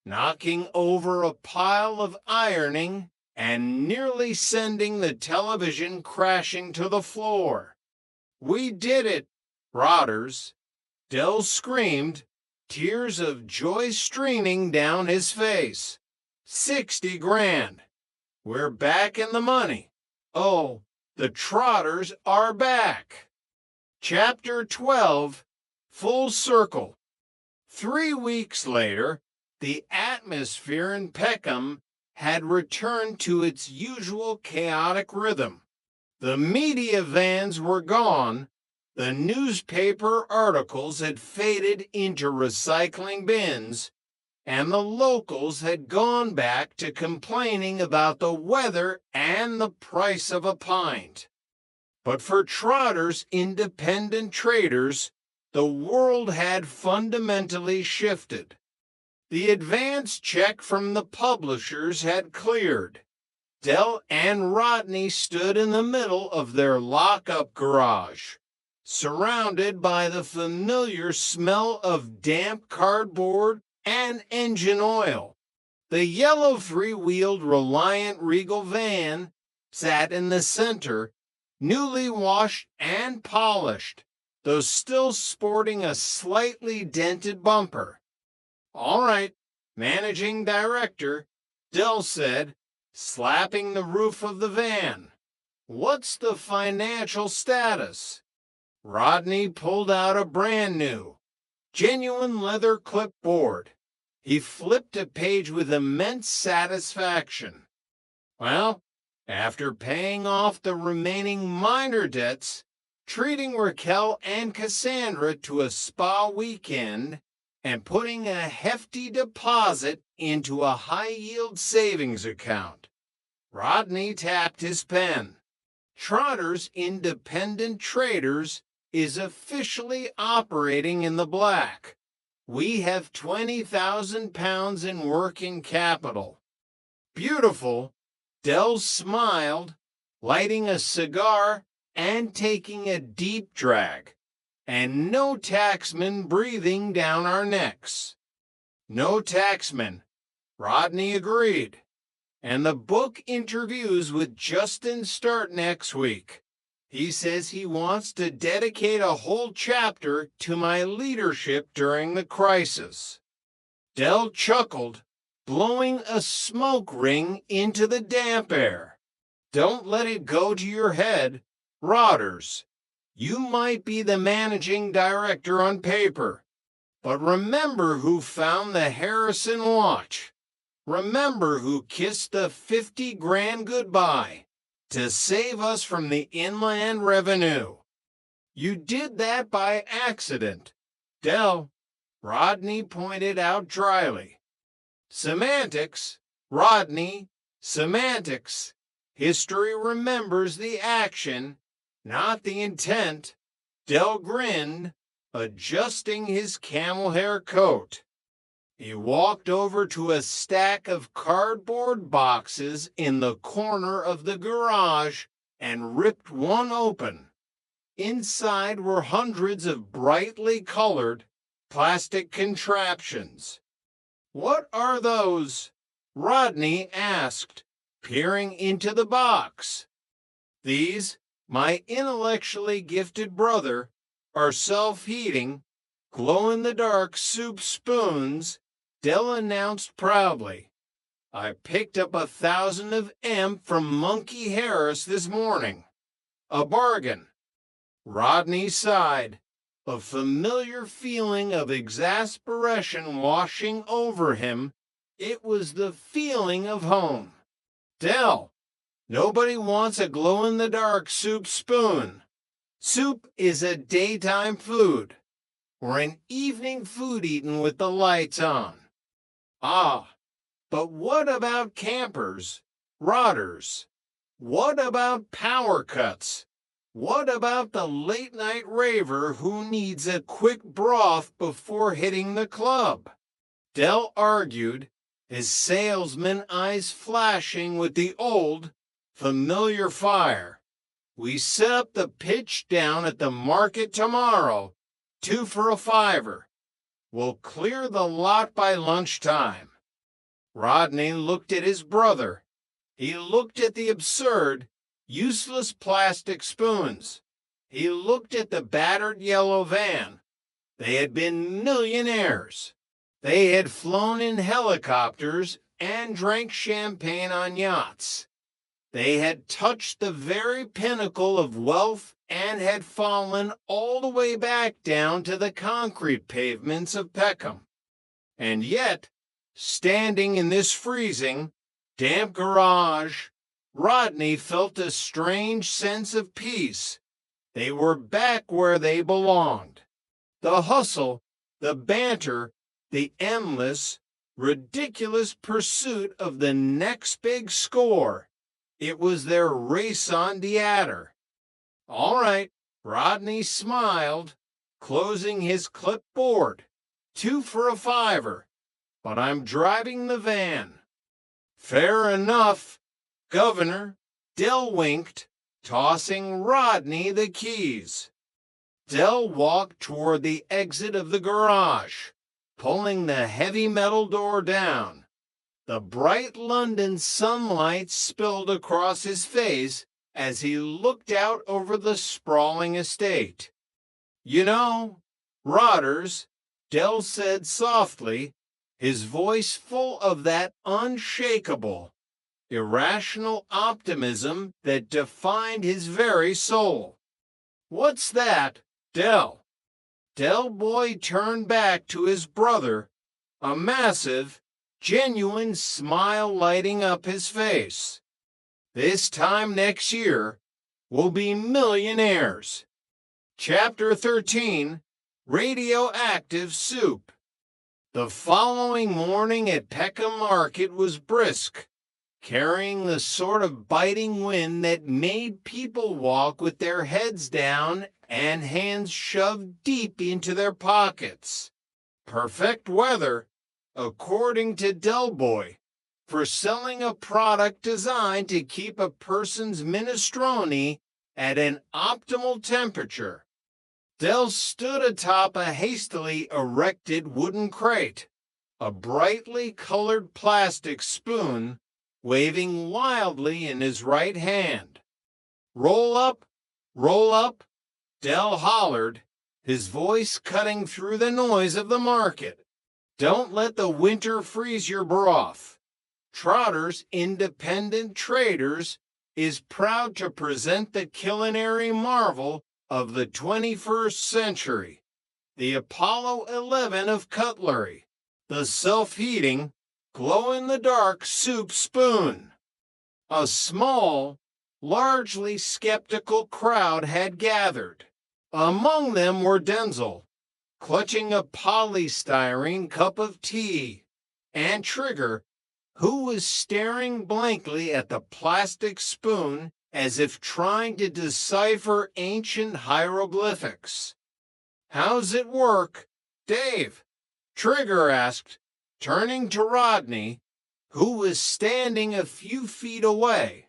H: knocking over a pile of ironing and nearly sending the television crashing to the floor. We did it, Rotters. Dell screamed, tears of joy streaming down his face. 60 grand. We're back in the money. Oh, the Trotters are back. Chapter 12, Full Circle. 3 weeks later, the atmosphere in Peckham had returned to its usual chaotic rhythm. The media vans were gone, the newspaper articles had faded into recycling bins, and the locals had gone back to complaining about the weather and the price of a pint. But for Trotter's independent traders, the world had fundamentally shifted. The advance check from the publishers had cleared. Del and Rodney stood in the middle of their lock-up garage, surrounded by the familiar smell of damp cardboard and engine oil. The yellow three-wheeled Reliant Regal van sat in the center, newly washed and polished, though still sporting a slightly dented bumper. "All right, managing director," Del said, slapping the roof of the van. "What's the financial status?" Rodney pulled out a brand new, genuine leather clipboard. He flipped a page with immense satisfaction. "Well, after paying off the remaining minor debts, treating Raquel and Cassandra to a spa weekend, and putting a hefty deposit into a high-yield savings account." Rodney tapped his pen. "Trotter's Independent Traders is officially operating in the black. We have 20,000 pounds in working capital." "Beautiful." Del smiled, lighting a cigar and taking a deep drag. "And no taxman breathing down our necks." "No taxman," Rodney agreed. "And the book interviews with Justin start next week. He says he wants to dedicate a whole chapter to my leadership during the crisis." Del chuckled, blowing a smoke ring into the damp air. "Don't let it go to your head, Rodders. You might be the managing director on paper, but remember who found the Harrison watch. Remember who kissed the 50 grand goodbye to save us from the inland revenue. You did that by accident, Del," Rodney pointed out dryly. "Semantics, Rodney, semantics. History remembers the action, not the intent." Del grinned, adjusting his camel hair coat. He walked over to a stack of cardboard boxes in the corner of the garage and ripped one open. Inside were hundreds of brightly colored plastic contraptions. "What are those?" Rodney asked, peering into the box. "These, my intellectually gifted brother, are self-heating, glow-in-the-dark soup spoons," Del announced proudly. "I picked up 1,000 of M from Monkey Harris this morning. A bargain." Rodney sighed, a familiar feeling of exasperation washing over him. It was the feeling of home. "Del, nobody wants a glow-in-the-dark soup spoon. Soup is a daytime food, or an evening food eaten with the lights on. Ah, but what about campers, Rodders? What about power cuts? What about the late-night raver who needs a quick broth before hitting the club?" Del argued, his salesman eyes flashing with the old, familiar fire. "We set up the pitch down at the market tomorrow, 2 for a $5. We'll clear the lot by lunchtime." Rodney looked at his brother. He looked at the absurd, useless plastic spoons. He looked at the battered yellow van. They had been millionaires. They had flown in helicopters and drank champagne on yachts. They had touched the very pinnacle of wealth and had fallen all the way back down to the concrete pavements of Peckham. And yet, standing in this freezing, damp garage, Rodney felt a strange sense of peace. They were back where they belonged. The hustle, the banter, the endless, ridiculous pursuit of the next big score. It was their race on theater. All right, Rodney smiled, closing his clipboard. 2 for a $5, but I'm driving the van. Fair enough, Governor. Dell winked, tossing Rodney the keys. Dell walked toward the exit of the garage, pulling the heavy metal door down. The bright London sunlight spilled across his face as he looked out over the sprawling estate. You know, Rodders, Dell said softly, his voice full of that unshakable, irrational optimism that defined his very soul. What's that, Dell? Del Boy turned back to his brother, a massive, genuine smile lighting up his face. This time next year, we'll be millionaires. Chapter 13, Radioactive Soup. The following morning at Peckham Market was brisk, carrying the sort of biting wind that made people walk with their heads down and hands shoved deep into their pockets. Perfect weather, according to Del Boy, for selling a product designed to keep a person's minestrone at an optimal temperature. Del stood atop a hastily erected wooden crate, a brightly colored plastic spoon waving wildly in his right hand. Roll up, Del hollered, his voice cutting through the noise of the market. Don't let the winter freeze your broth. Trotter's Independent Traders is proud to present the culinary marvel of the 21st century, the Apollo 11 of cutlery, the self-heating, glow-in-the-dark soup spoon. A small, largely skeptical crowd had gathered. Among them were Denzel, clutching a polystyrene cup of tea, and Trigger, who was staring blankly at the plastic spoon as if trying to decipher ancient hieroglyphics. How's it work, Dave? Trigger asked, turning to Rodney, who was standing a few feet away,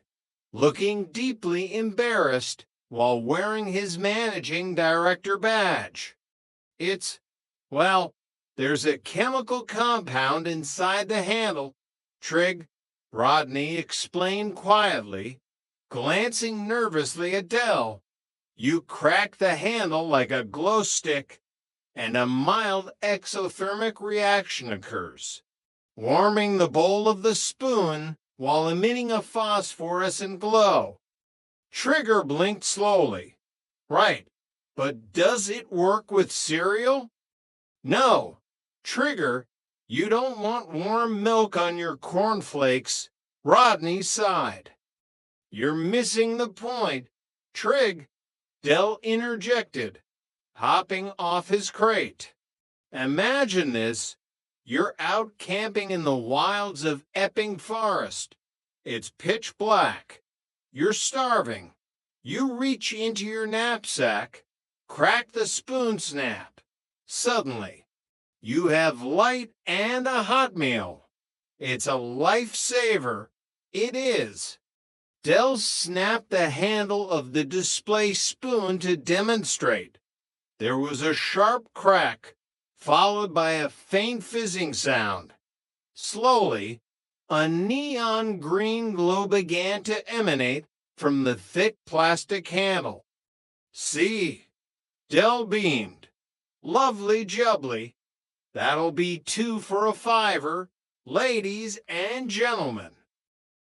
H: looking deeply embarrassed while wearing his managing director badge. There's a chemical compound inside the handle, Trig, Rodney explained quietly, glancing nervously at Del. You crack the handle like a glow stick, and a mild exothermic reaction occurs, warming the bowl of the spoon while emitting a phosphorescent glow. Trigger blinked slowly. Right, but does it work with cereal? No. Trigger, you don't want warm milk on your cornflakes. Rodney sighed. You're missing the point, Trig, Del interjected, hopping off his crate. Imagine this. You're out camping in the wilds of Epping Forest. It's pitch black. You're starving. You reach into your knapsack, crack the spoon snap. Suddenly, you have light and a hot meal. It's a lifesaver. It is. Del snapped the handle of the display spoon to demonstrate. There was a sharp crack, followed by a faint fizzing sound. Slowly, a neon green glow began to emanate from the thick plastic handle. See, Del beamed. Lovely jubbly. That'll be 2 for a $5, ladies and gentlemen.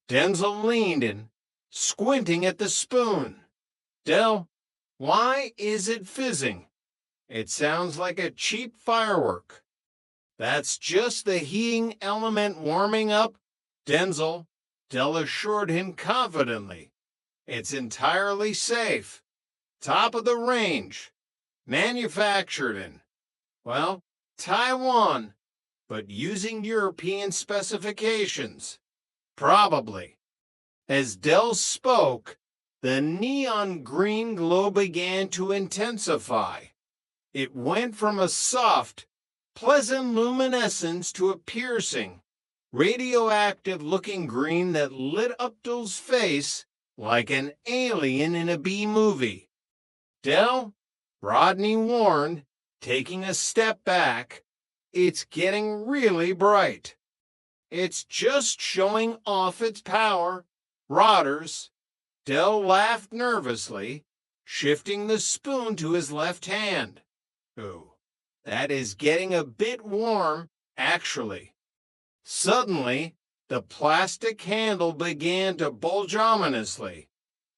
H: Denzel leaned in, squinting at the spoon. Del, why is it fizzing? It sounds like a cheap firework. That's just the heating element warming up, Denzel, Dell assured him confidently. It's entirely safe. Top of the range. Manufactured in, well, Taiwan, but using European specifications. Probably. As Dell spoke, the neon green glow began to intensify. It went from a soft, pleasant luminescence to a piercing, radioactive-looking green that lit up Dell's face like an alien in a B-movie. Dell, Rodney warned, taking a step back, it's getting really bright. It's just showing off its power. Rotters. Dell laughed nervously, shifting the spoon to his left hand. Ooh, that is getting a bit warm, actually. Suddenly, the plastic handle began to bulge ominously.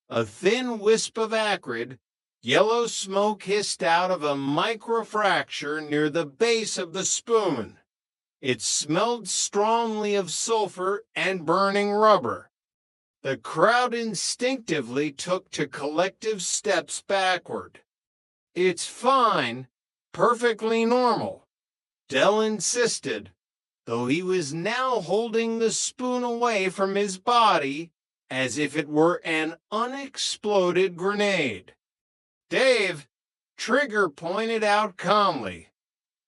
H: A thin wisp of acrid, yellow smoke hissed out of a microfracture near the base of the spoon. It smelled strongly of sulfur and burning rubber. The crowd instinctively took to collective steps backward. It's fine, perfectly normal, Dell insisted, though he was now holding the spoon away from his body as if it were an unexploded grenade. Dave, Trigger pointed out calmly,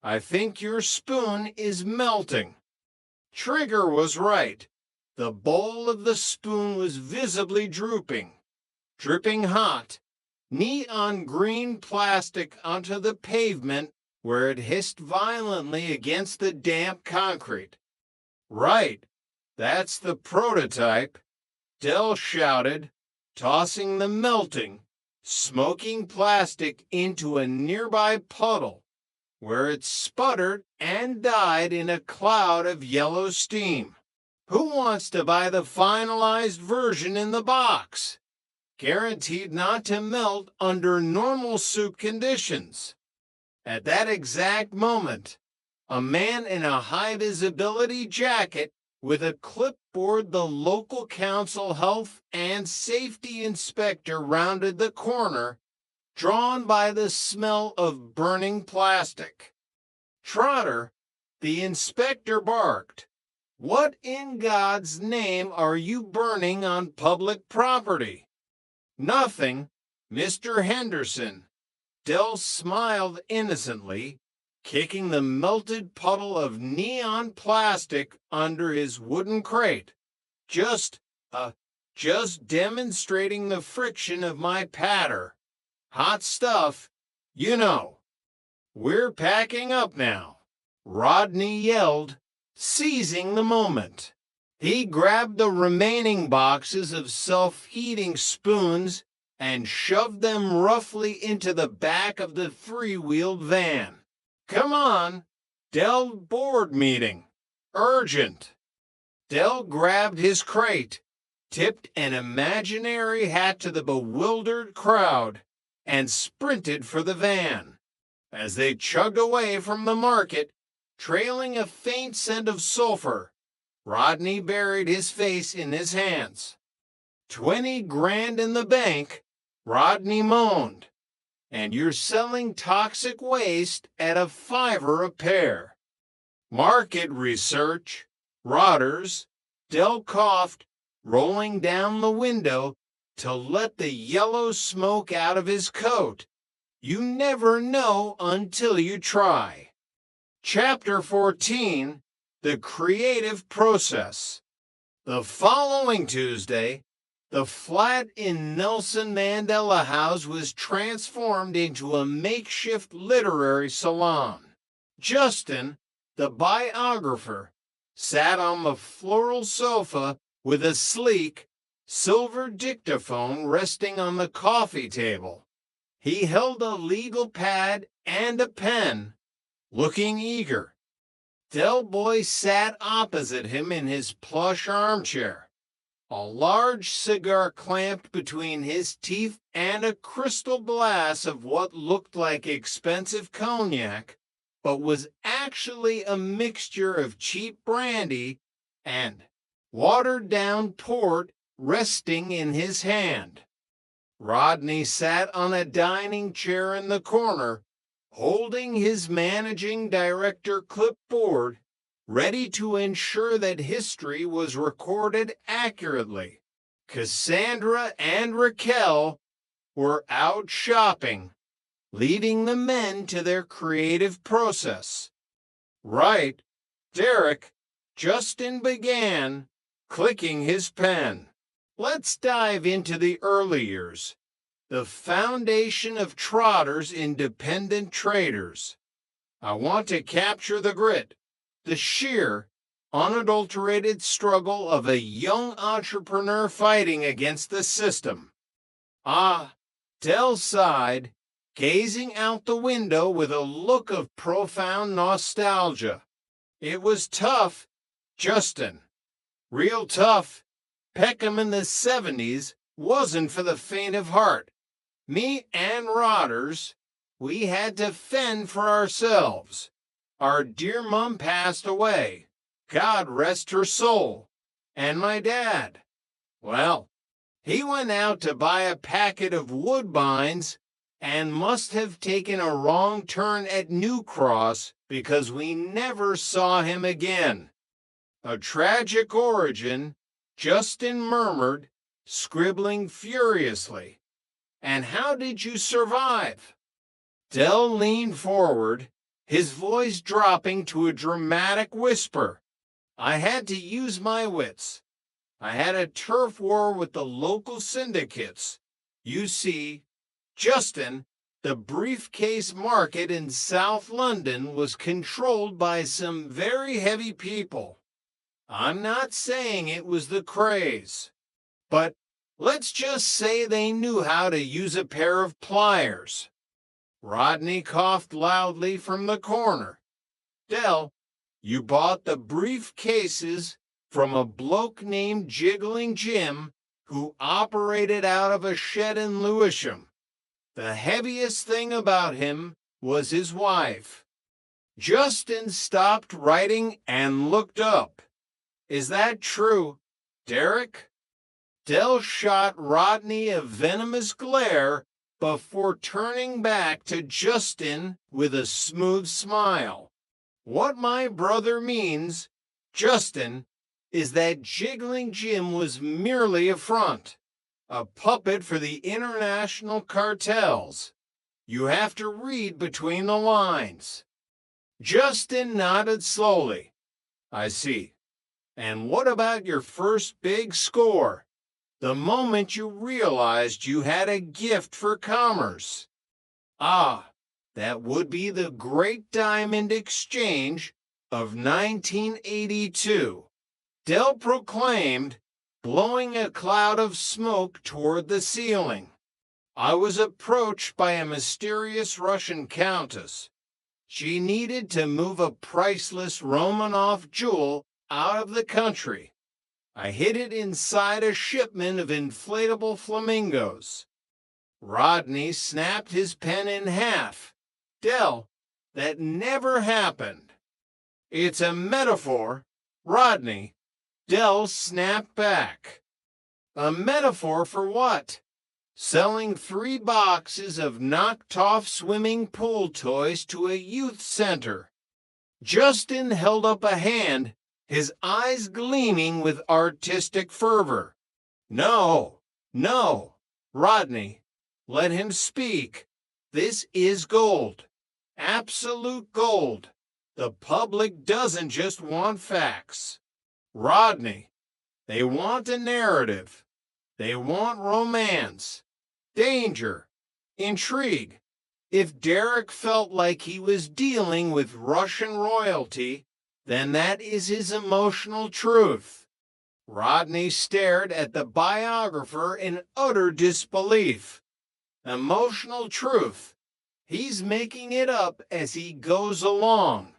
H: I think your spoon is melting. Trigger was right. The bowl of the spoon was visibly drooping, dripping hot, neon green plastic onto the pavement where it hissed violently against the damp concrete. Right, that's the prototype, Dell shouted, tossing the melting, smoking plastic into a nearby puddle, where it sputtered and died in a cloud of yellow steam. Who wants to buy the finalized version in the box? Guaranteed not to melt under normal soup conditions. At that exact moment, a man in a high-visibility jacket with a clipboard the local council health and safety inspector rounded the corner, drawn by the smell of burning plastic. Trotter, the inspector barked, What in God's name are you burning on public property? Nothing, Mr. Henderson. Dell smiled innocently, kicking the melted puddle of neon plastic under his wooden crate. Just demonstrating the friction of my patter. Hot stuff, you know. We're packing up now, Rodney yelled, seizing the moment. He grabbed the remaining boxes of self-heating spoons and shoved them roughly into the back of the three-wheeled van. Come on, Dell board meeting. Urgent. Dell grabbed his crate, tipped an imaginary hat to the bewildered crowd, and sprinted for the van. As they chugged away from the market, trailing a faint scent of sulfur, Rodney buried his face in his hands. 20 grand in the bank, Rodney moaned. And you're selling toxic waste at a $5 a pair. Market research, Rotters, Dell coughed, rolling down the window to let the yellow smoke out of his coat. You never know until you try. Chapter 14, The Creative Process. The following Tuesday, the flat in Nelson Mandela House was transformed into a makeshift literary salon. Justin, the biographer, sat on the floral sofa with a sleek, silver dictaphone resting on the coffee table. He held a legal pad and a pen, looking eager. Del Boy sat opposite him in his plush armchair, a large cigar clamped between his teeth and a crystal glass of what looked like expensive cognac, but was actually a mixture of cheap brandy and watered-down port resting in his hand. Rodney sat on a dining chair in the corner, holding his managing director clipboard, ready to ensure that history was recorded accurately. Cassandra and Raquel were out shopping, leaving the men to their creative process. Right, Derek, Justin began, clicking his pen. Let's dive into the early years, the foundation of trotters, independent traders. I want to capture the grit, the sheer, unadulterated struggle of a young entrepreneur fighting against the system. Del sighed, gazing out the window with a look of profound nostalgia. It was tough, Justin. Real tough. Peckham in the 70s wasn't for the faint of heart. Me and Rodders, we had to fend for ourselves. Our dear mom passed away. God rest her soul. And my dad. Well, he went out to buy a packet of woodbines and must have taken a wrong turn at New Cross because we never saw him again. A tragic origin, Justin murmured, scribbling furiously. And how did you survive? Del leaned forward, his voice dropping to a dramatic whisper. I had to use my wits. I had a turf war with the local syndicates. You see, Justin, the briefcase market in South London was controlled by some very heavy people. I'm not saying it was the craze, but let's just say they knew how to use a pair of pliers. Rodney coughed loudly from the corner. Del, you bought the briefcases from a bloke named Jiggling Jim who operated out of a shed in Lewisham. The heaviest thing about him was his wife. Justin stopped writing and looked up. Is that true, Derek? Del shot Rodney a venomous glare before turning back to Justin with a smooth smile. What my brother means, Justin, is that Jiggling Jim was merely a front, a puppet for the international cartels. You have to read between the lines. Justin nodded slowly. I see. And what about your first big score? The moment you realized you had a gift for commerce? That would be the Great Diamond Exchange of 1982. Del proclaimed, blowing a cloud of smoke toward the ceiling. I was approached by a mysterious Russian countess. She needed to move a priceless Romanov jewel out of the country. I hid it inside a shipment of inflatable flamingos. Rodney snapped his pen in half. Del, that never happened. It's a metaphor, Rodney. Del snapped back. A metaphor for what? Selling 3 boxes of knocked-off swimming pool toys to a youth center. Justin held up a hand, his eyes gleaming with artistic fervor. No, Rodney, let him speak. This is gold, absolute gold. The public doesn't just want facts. Rodney, they want a narrative. They want romance, danger, intrigue. If Derek felt like he was dealing with Russian royalty, then that is his emotional truth. Rodney stared at the biographer in utter disbelief. Emotional truth. He's making it up as he goes along.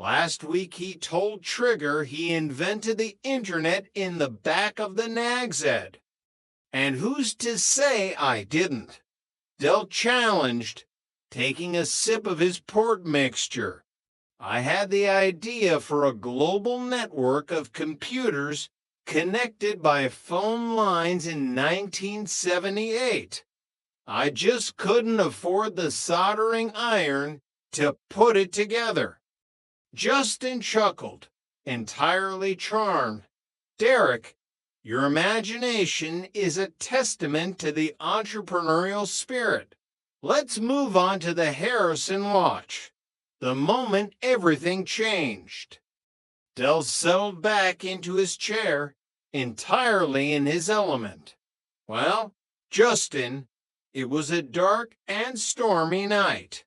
H: Last week he told Trigger he invented the internet in the back of the Nag's Head. And who's to say I didn't? Del challenged, taking a sip of his port mixture. I had the idea for a global network of computers connected by phone lines in 1978. I just couldn't afford the soldering iron to put it together." Justin chuckled, entirely charmed. "Derek, your imagination is a testament to the entrepreneurial spirit. Let's move on to the Harrison watch. The moment everything changed." Dell settled back into his chair, entirely in his element. "Well, Justin, it was a dark and stormy night.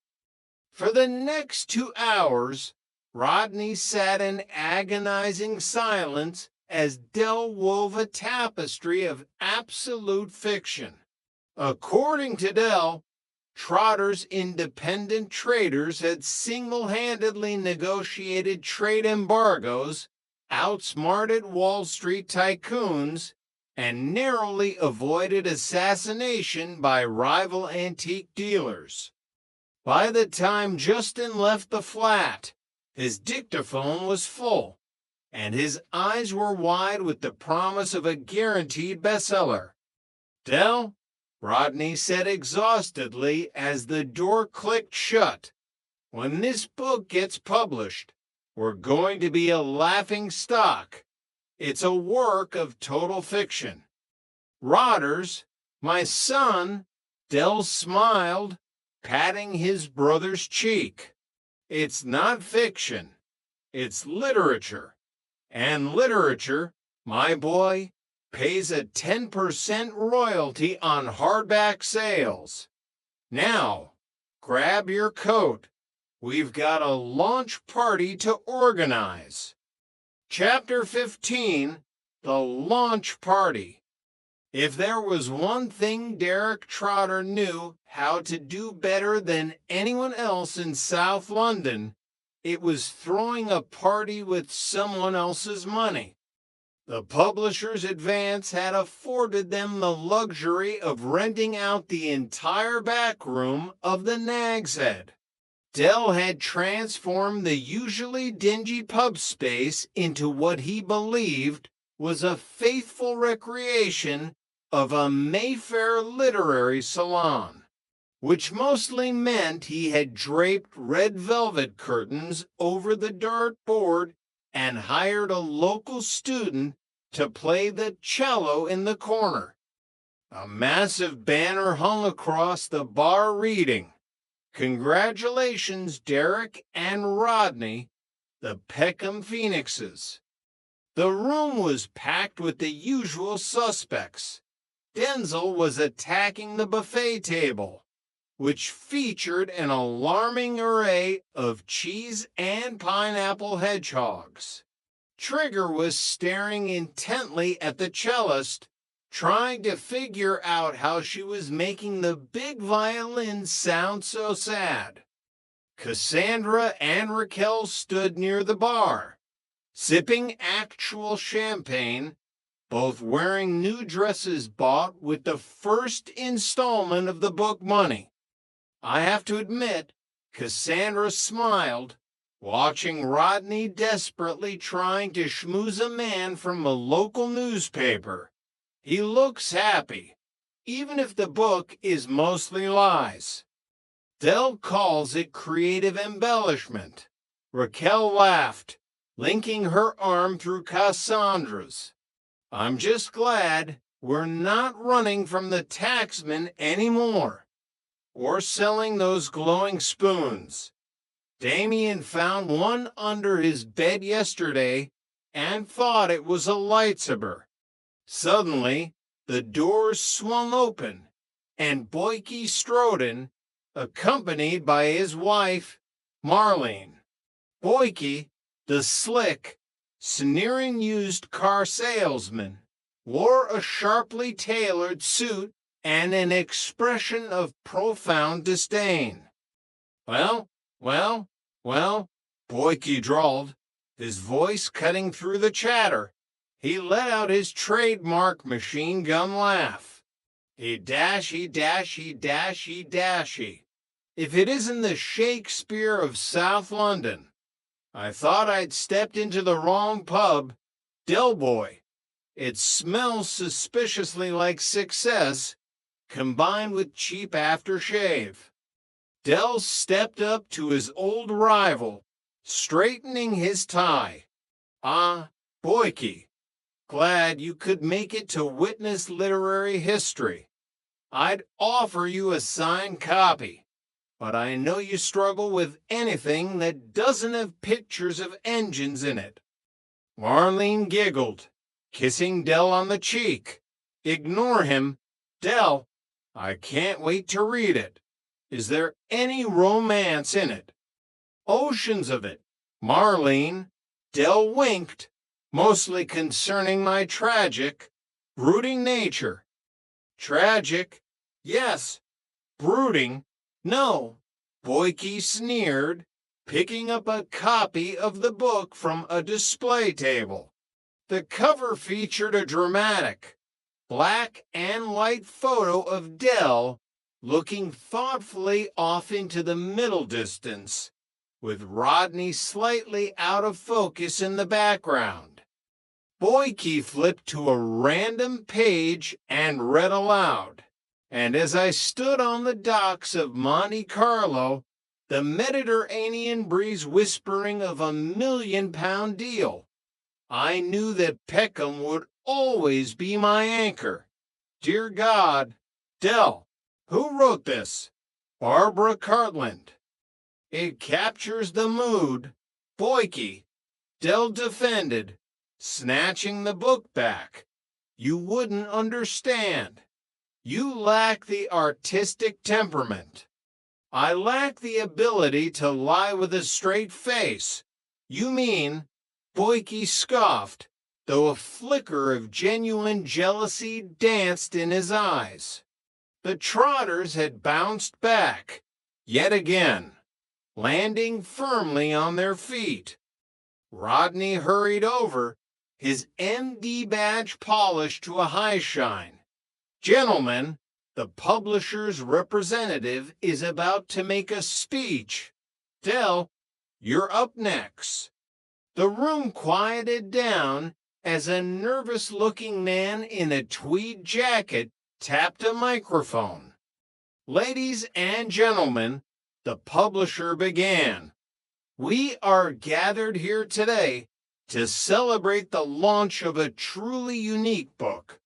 H: For the next 2 hours, Rodney sat in agonizing silence as Dell wove a tapestry of absolute fiction. According to Dell, Trotter's independent traders had single-handedly negotiated trade embargoes, outsmarted Wall Street tycoons, and narrowly avoided assassination by rival antique dealers. By the time Justin left the flat, his dictaphone was full, and his eyes were wide with the promise of a guaranteed bestseller. "Dell," Rodney said exhaustedly as the door clicked shut, "when this book gets published, we're going to be a laughing stock. It's a work of total fiction. Rodders, my son," Dell smiled, patting his brother's cheek. "It's not fiction. It's literature. And literature, my boy, pays a 10% royalty on hardback sales. Now, grab your coat. We've got a launch party to organize." Chapter 15, The Launch Party. If there was one thing Derek Trotter knew how to do better than anyone else in South London, it was throwing a party with someone else's money. The publisher's advance had afforded them the luxury of renting out the entire back room of the Nag's Head. Dell had transformed the usually dingy pub space into what he believed was a faithful recreation of a Mayfair literary salon, which mostly meant he had draped red velvet curtains over the dartboard and hired a local student to play the cello in the corner. A massive banner hung across the bar reading, "Congratulations, Derek and Rodney, the Peckham Phoenixes." The room was packed with the usual suspects. Denzel was attacking the buffet table, which featured an alarming array of cheese and pineapple hedgehogs. Trigger was staring intently at the cellist, trying to figure out how she was making the big violin sound so sad. Cassandra and Raquel stood near the bar, sipping actual champagne, both wearing new dresses bought with the first installment of the book money. I have to admit, Cassandra smiled, watching Rodney desperately trying to schmooze a man from a local newspaper. He looks happy, even if the book is mostly lies. Dell calls it creative embellishment. Raquel laughed, linking her arm through Cassandra's. "I'm just glad we're not running from the taxman anymore, or selling those glowing spoons. Damien found one under his bed yesterday and thought it was a lightsaber." Suddenly, the doors swung open, and Boyke strode in, accompanied by his wife, Marlene. Boyke, the slick, sneering used car salesman, wore a sharply tailored suit and an expression of profound disdain. Well, Boyke drawled, his voice cutting through the chatter. He let out his trademark machine gun laugh. Dashy. If it isn't the Shakespeare of South London. I thought I'd stepped into the wrong pub. Del Boy, It smells suspiciously like success, combined with cheap aftershave. Dell stepped up to his old rival, straightening his tie. Ah, Boyke, glad you could make it to witness literary history. I'd offer you a signed copy, but I know you struggle with anything that doesn't have pictures of engines in it. Marlene giggled, kissing Dell on the cheek. Ignore him. Dell, I can't wait to read it. Is there any romance in it? Oceans of it. Marlene. Dell winked, mostly concerning my tragic, brooding nature. Tragic? Yes. Brooding? No. Boyke sneered, picking up a copy of the book from a display table. The cover featured a dramatic, black and white photo of Dell looking thoughtfully off into the middle distance, with Rodney slightly out of focus in the background. Boyke flipped to a random page and read aloud, and as I stood on the docks of Monte Carlo, the Mediterranean breeze whispering of a £1 million deal, I knew that Peckham would always be my anchor. Dear God, Dell, who wrote this? Barbara Cartland. It captures the mood. Boyke, Dell defended, snatching the book back. You wouldn't understand. You lack the artistic temperament. I lack the ability to lie with a straight face. You mean, Boyke scoffed, though a flicker of genuine jealousy danced in his eyes. The Trotters had bounced back, yet again, landing firmly on their feet. Rodney hurried over, his MD badge polished to a high shine. Gentlemen, the publisher's representative is about to make a speech. Dell, you're up next. The room quieted down as a nervous-looking man in a tweed jacket tapped a microphone. Ladies and gentlemen, the publisher began. We are gathered here today to celebrate the launch of a truly unique book.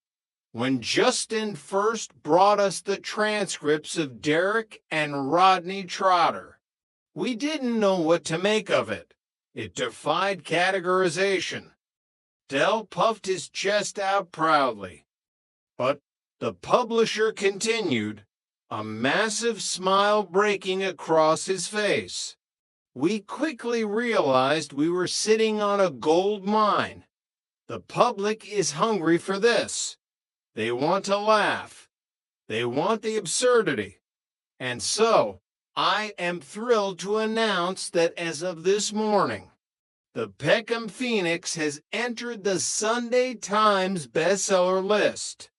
H: When Justin first brought us the transcripts of Derek and Rodney Trotter, we didn't know what to make of it. It defied categorization. Dell puffed his chest out proudly. But the publisher continued, a massive smile breaking across his face. We quickly realized we were sitting on a gold mine. The public is hungry for this. They want to laugh. They want the absurdity. And so, I am thrilled to announce that as of this morning, the Peckham Phoenix has entered the Sunday Times bestseller list.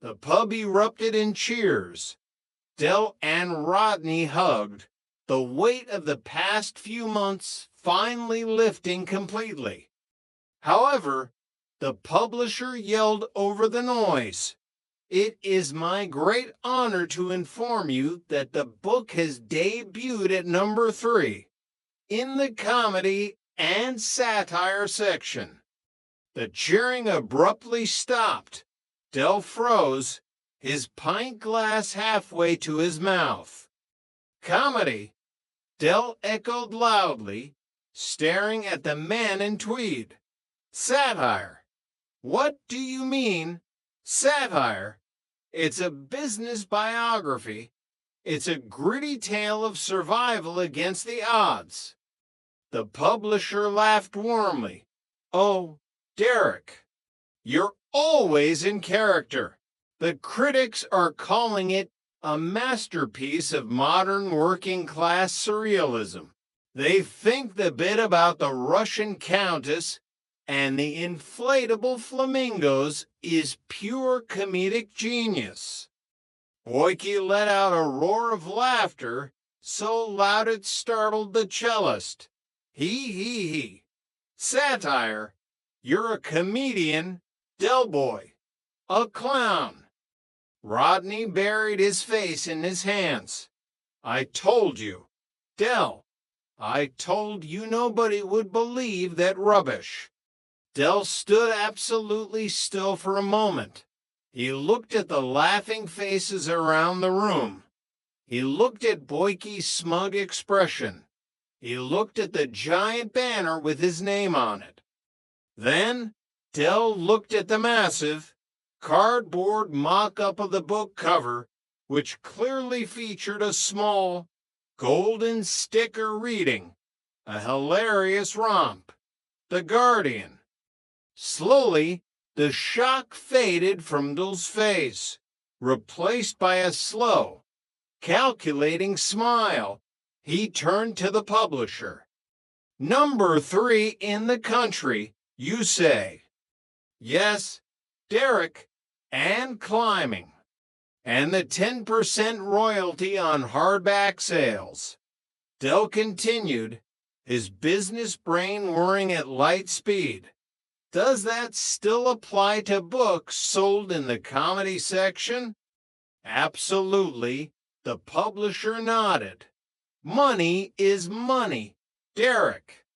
H: The pub erupted in cheers. Dell and Rodney hugged, the weight of the past few months finally lifting completely. However, the publisher yelled over the noise. It is my great honor to inform you that the book has debuted at number 3 in the comedy and satire section. The cheering abruptly stopped. Dell froze, his pint glass halfway to his mouth. Comedy, Dell echoed loudly, staring at the man in tweed. Satire. What do you mean, satire? It's a business biography. It's a gritty tale of survival against the odds. The publisher laughed warmly. Oh, Derek, you're always in character. The critics are calling it a masterpiece of modern working-class surrealism. They think the bit about the Russian countess and the inflatable flamingos is pure comedic genius. Boyke let out a roar of laughter so loud it startled the cellist. He. Satire? You're a comedian Del Boy, a clown. Rodney buried his face in his hands. I told you, Del, I told you nobody would believe that rubbish. Del stood absolutely still for a moment. He looked at the laughing faces around the room. He looked at Boyke's smug expression. He looked at the giant banner with his name on it. Then Del looked at the massive, cardboard mock-up of the book cover, which clearly featured a small, golden sticker reading, a hilarious romp, The Guardian. Slowly, the shock faded from Del's face, replaced by a slow, calculating smile. He turned to the publisher. Number 3 in the country, you say? Yes, Derek, and climbing. And the 10% royalty on hardback sales. Del continued, his business brain whirring at light speed. Does that still apply to books sold in the comedy section? Absolutely, the publisher nodded. Money is money, Derek.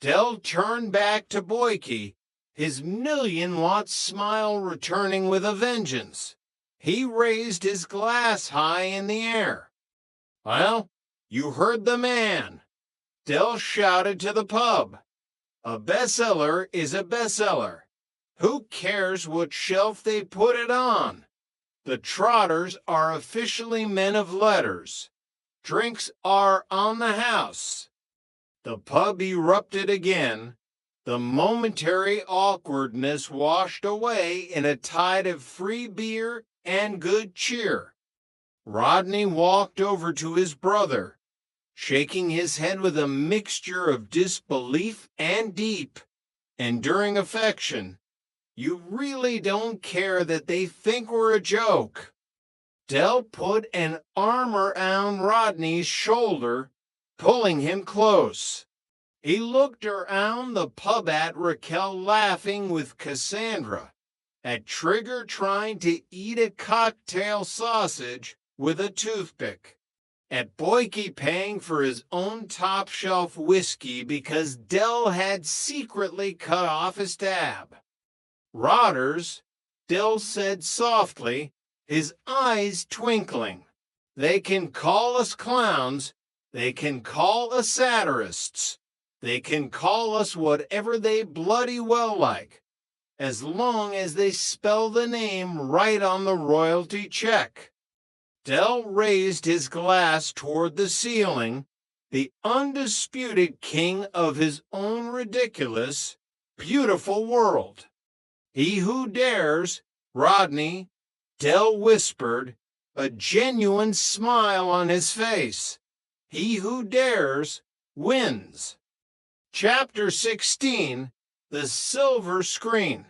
H: Del turned back to Boyke, his million-watt smile returning with a vengeance. He raised his glass high in the air. Well, you heard the man. Del shouted to the pub. A bestseller is a bestseller. Who cares what shelf they put it on? The Trotters are officially men of letters. Drinks are on the house. The pub erupted again. The momentary awkwardness washed away in a tide of free beer and good cheer. Rodney walked over to his brother, shaking his head with a mixture of disbelief and deep, enduring affection. You really don't care that they think we're a joke. Del put an arm around Rodney's shoulder, pulling him close. He looked around the pub at Raquel laughing with Cassandra, at Trigger trying to eat a cocktail sausage with a toothpick, at Boyke paying for his own top-shelf whiskey because Del had secretly cut off his tab. Rotters, Del said softly, his eyes twinkling. They can call us clowns. They can call us satirists. They can call us whatever they bloody well like, as long as they spell the name right on the royalty check. Del raised his glass toward the ceiling, the undisputed king of his own ridiculous, beautiful world. He who dares, Rodney, Del whispered, a genuine smile on his face. He who dares wins. Chapter 16, The Silver Screen.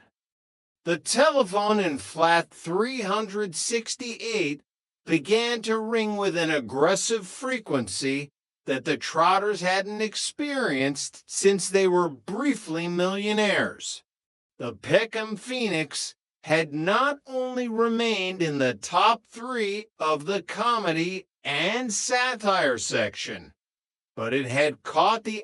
H: The telephone in flat 368 began to ring with an aggressive frequency that the Trotters hadn't experienced since they were briefly millionaires. The Peckham Phoenix had not only remained in the top 3 of the comedy and satire section, but it had caught the